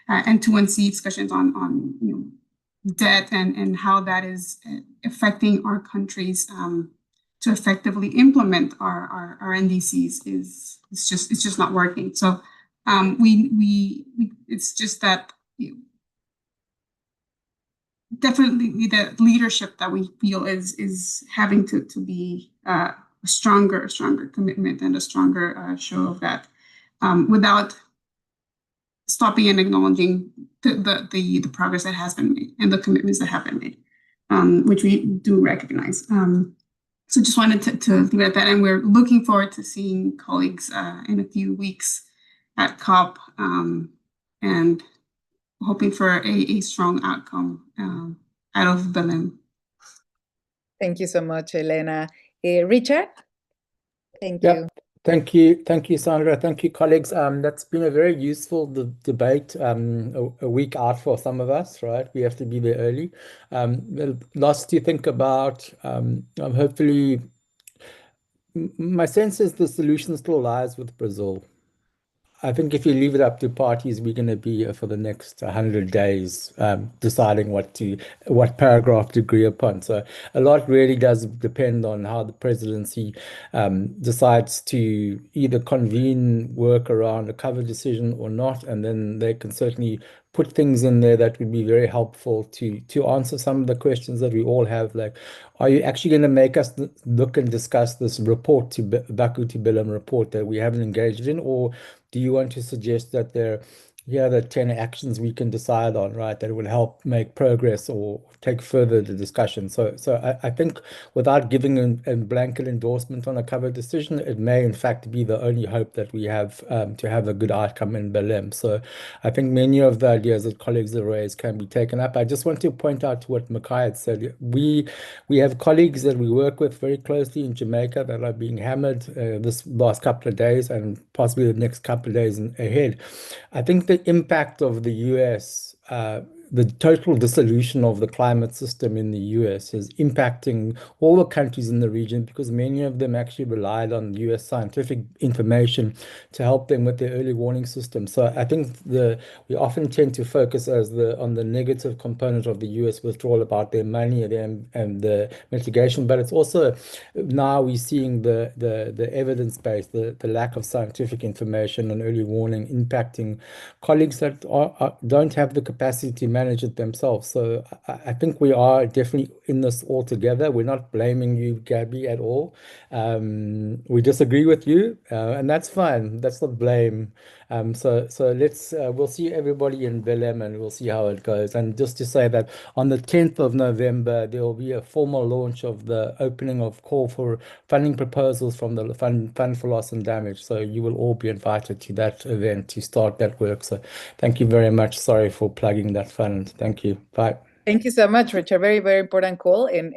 N2NC discussions on debt and how that is affecting our countries to effectively implement our NDCs is it's just not working. So we it's just that definitely the leadership that we feel is having to be a stronger commitment and a stronger show of that, without stopping and acknowledging the progress that has been made and the commitments that have been made, which we do recognize. So just wanted to leave it at that, and we're looking forward to seeing colleagues in a few weeks at COP, and hoping for a strong outcome out of Berlin. Thank you so much, Elena. Richard? Thank Yep. you. Thank you, Sandra. Thank you, colleagues. That's been a very useful debate. A week out for some of us, right? We have to be there early. Lots to think about. Hopefully, my sense is the solution still lies with Brazil. I think if you leave it up to parties, we're going to be here for the next 100 days deciding what paragraph to agree upon. So a lot really does depend on how the presidency decides to either convene work around a cover decision or not, and then they can certainly put things in there that would be very helpful to answer some of the questions that we all have, like, are you actually going to make us look and discuss this report, to Baku to Bilam report, that we haven't engaged in, or do you want to suggest that here are the 10 actions we can decide on, right, that will help make progress or take further the discussion? So I think without giving a blanket endorsement on a cover decision, it may in fact be the only hope that we have to have a good outcome in Berlin. So I think many of the ideas that colleagues have raised can be taken up. I just want to point out to what Mikhail had said. We have colleagues that we work with very closely in Jamaica that are being hammered this last couple of days, and possibly the next couple of days ahead. I think the impact of the US, the total dissolution of the climate system in the US, is impacting all the countries in the region, because many of them actually relied on US scientific information to help them with their early warning system. So I think we often tend to focus on the negative component of the US withdrawal about their money and the mitigation, but it's also now we're seeing the evidence base, the lack of scientific information on early warning impacting colleagues that don't have the capacity to manage it themselves. So I think we are definitely in this all together. We're not blaming you, Gabby, at all. We disagree with you, and that's fine. That's not blame. So let's we'll see everybody in Willem, and we'll see how it goes. And just to say that on the 10th of November, there will be a formal launch of the opening of call for funding proposals from the Fund for Loss and Damage. So you will all be invited to that event to start that work. So thank you very much. Sorry for plugging that fund. Thank you. Bye. Thank you so much, Richard. Very, very important call, and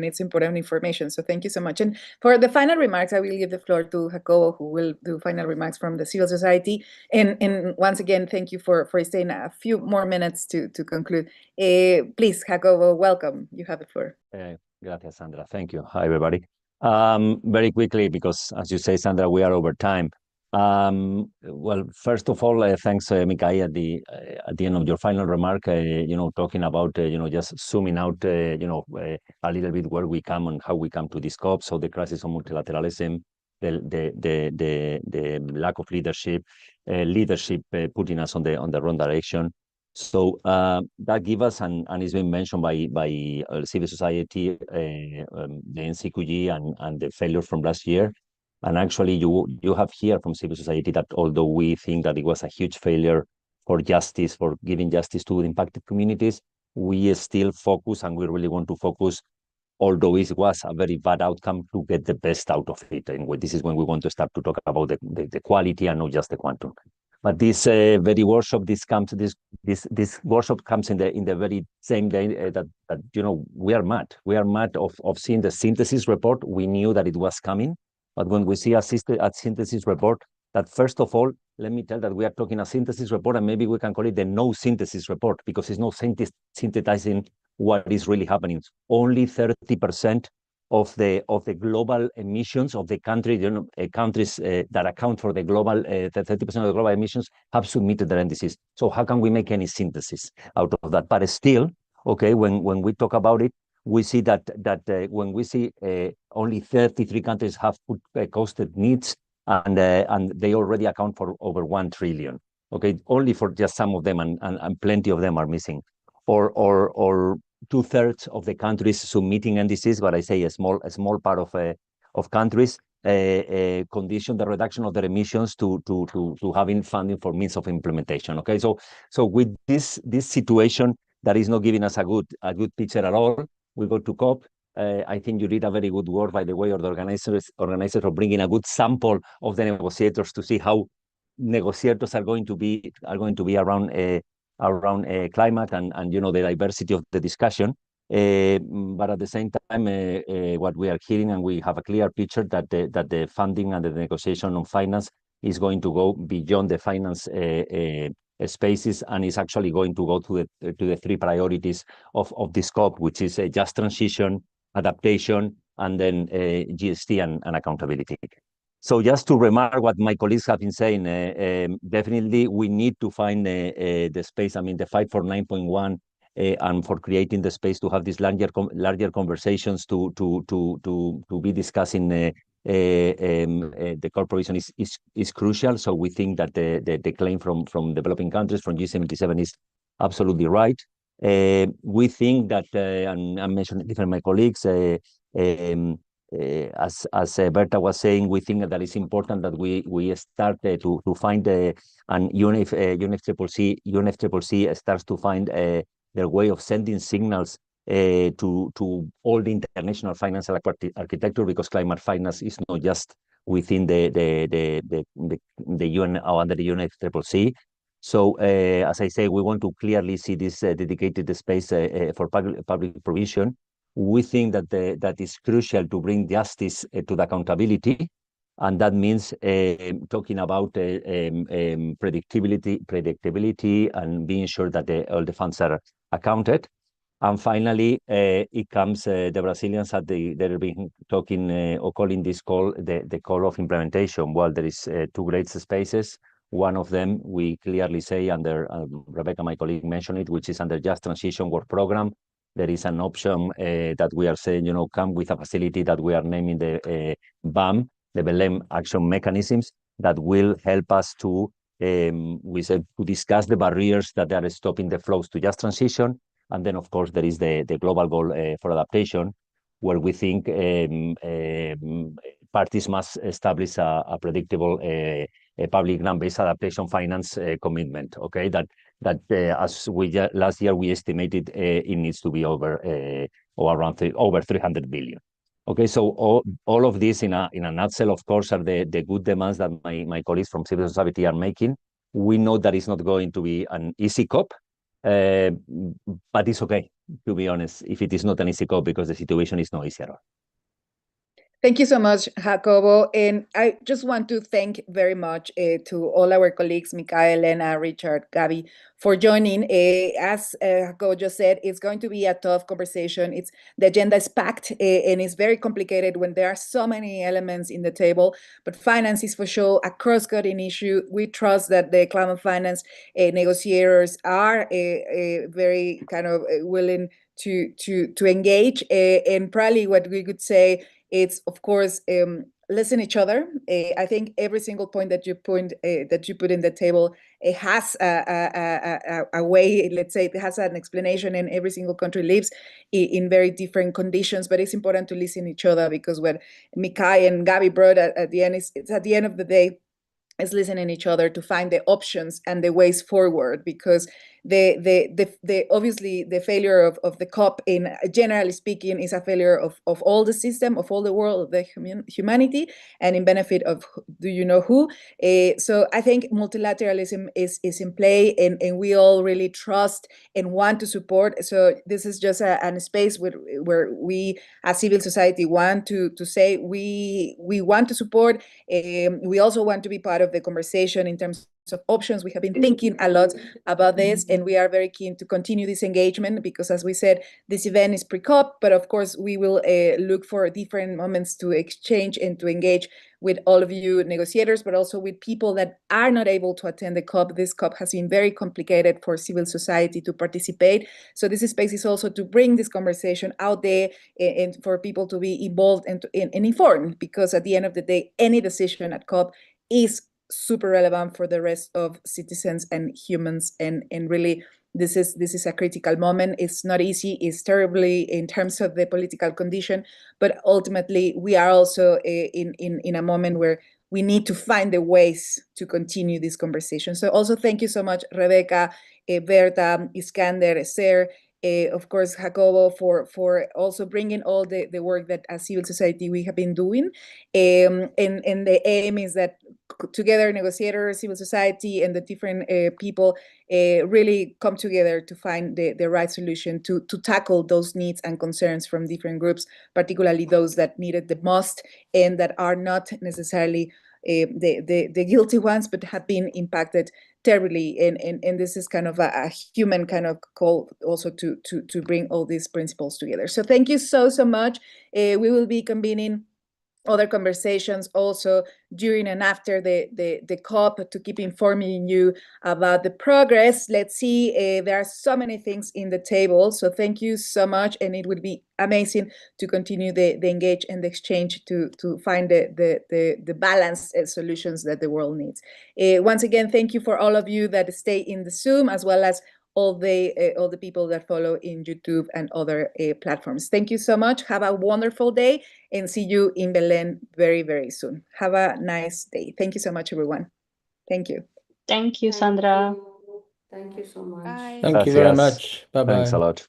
it's important information. So thank you so much. And for the final remarks, I will give the floor to Jacobo, who will do final remarks from the civil society. And once again, thank you for staying a few more minutes to conclude. Please, Jacobo, welcome. You have the floor. Gracias, Sandra. Thank you. Hi, everybody. Very quickly, because as you say, Sandra, we are over time. Well, first of all, thanks, Mikai, at the end of your final remark, talking about, just zooming out, a little bit where we come and how we come to this COP. So the crisis of multilateralism, the lack of leadership, putting us on the wrong direction. So that gives us, and it's been mentioned by civil society, the NCQG and the failure from last year. And actually, you have here from civil society that although we think that it was a huge failure for justice, for giving justice to the impacted communities, we still focus, and we really want to focus, although it was a very bad outcome, to get the best out of it. And this is when we want to start to talk about the quality and not just the quantum. But this very workshop, this workshop comes in the very same day that we are mad. We are mad of seeing the synthesis report. We knew that it was coming. But when we see a synthesis report, that first of all, let me tell that we are talking a synthesis report, and maybe we can call it the no synthesis report, because it's not synthesizing what is really happening. Only 30% of the global emissions of the country, countries that account for the global 30% of the global emissions have submitted their indices. So how can we make any synthesis out of that? But still, okay, when we talk about it, we see that when we see only 33 countries have costed needs, and they already account for over 1 trillion. Okay, only for just some of them, and plenty of them are missing, or 2/3 of the countries submitting NDCs, but I say a small part of countries condition the reduction of their emissions to having funding for means of implementation. Okay, so with this situation that is not giving us a good picture at all, we go to COP. I think you did a very good work, by the way, of the organizers of bringing a good sample of the negotiators to see how negotiators are going to be around climate and the diversity of the discussion. But at the same time, what we are hearing, and we have a clear picture that the funding and the negotiation on finance is going to go beyond the finance spaces, and is actually going to go to the 3 priorities of this COP, which is just transition, adaptation, and then GST and accountability. So just to remark what my colleagues have been saying, definitely we need to find the space. I mean, the fight for 9.1 and for creating the space to have these larger conversations to be discussing the corporation is crucial. So we think that the claim from developing countries, from G77, is absolutely right. We think that, and I mentioned it from my colleagues, as Berta was saying, we think that it's important that we start to find and UNFCCC starts to find their way of sending signals to all the international financial architecture, because climate finance is not just within the UN or under the UNFCCC. So as I say, we want to clearly see this dedicated space for public provision. We think that is crucial to bring justice to the accountability, and that means talking about predictability, and being sure that all the funds are accounted. And finally, it comes the Brazilians they've been talking or calling this call the call of implementation. Well, there is 2 great spaces. One of them we clearly say under Rebecca, my colleague, mentioned it, which is under Just Transition Work Program. There is an option that we are saying, come with a facility that we are naming the BAM, the Belém Action Mechanisms, that will help us to we said to discuss the barriers that are stopping the flows to just transition. And then, of course, there is the global goal for adaptation, where we think parties must establish a predictable public grant-based adaptation finance commitment. Okay, that as we last year we estimated it needs to be over over 300 billion. Okay, so all of this in a nutshell, of course, are the good demands that my colleagues from civil society are making. We know that it's not going to be an easy COP, but it's okay, to be honest, if it is not an easy COP, because the situation is not easy at all. Thank you so much, Jacobo. And I just want to thank very much to all our colleagues, Mikael, Elena, Richard, Gabi, for joining. As Jacobo just said, it's going to be a tough conversation. The agenda is packed and it's very complicated when there are so many elements in the table, but finance is for sure a cross-cutting issue. We trust that the climate finance negotiators are very kind of willing to engage. And probably what we could say, it's of course listen each other. I think every single point that you put in the table, it has a way. Let's say it has an explanation, and every single country lives in very different conditions. But it's important to listen each other, because what Mikai and Gabi brought at the end it's at the end of the day, is listening each other to find the options and the ways forward, because the obviously the failure of the COP, in generally speaking, is a failure of all the system, of all the world, of the humanity, and in benefit of do you know who. So I think multilateralism is in play, and we all really trust and want to support. So this is just a space where we as civil society want to say we want to support. We also want to be part of the conversation in terms of options. We have been thinking a lot about this, and we are very keen to continue this engagement, because as we said, this event is pre-COP, but of course we will look for different moments to exchange and to engage with all of you negotiators, but also with people that are not able to attend the COP. This COP has been very complicated for civil society to participate. So this space is also to bring this conversation out there and for people to be involved and informed, because at the end of the day, any decision at COP is super relevant for the rest of citizens and humans, and really this is a critical moment. It's not easy, it's terribly in terms of the political condition, but ultimately we are also in a moment where we need to find the ways to continue this conversation. So also thank you so much, Rebecca, Berta, Iskander, Esther, of course, Jacobo, for also bringing all the work that as civil society we have been doing. And the aim is that together, negotiators, civil society, and the different people really come together to find the right solution to tackle those needs and concerns from different groups, particularly those that need it the most and that are not necessarily the guilty ones, but have been impacted terribly. And this is kind of a human kind of call also to bring all these principles together. So thank you so much. We will be convening other conversations also during and after the COP to keep informing you about the progress. Let's see, there are so many things in the table, so thank you so much, and it would be amazing to continue the engage and the exchange to find the balanced solutions that the world needs. Once again, thank you for all of you that stay in the Zoom, as well as all the people that follow in YouTube and other platforms. Thank you so much. Have a wonderful day, and see you in Belén very, very soon. Have a nice day. Thank you so much, everyone. Thank you. Thank you, Sandra. Thank you so much. Bye. Thank you very Gracias. much. Bye-bye. Thanks a lot.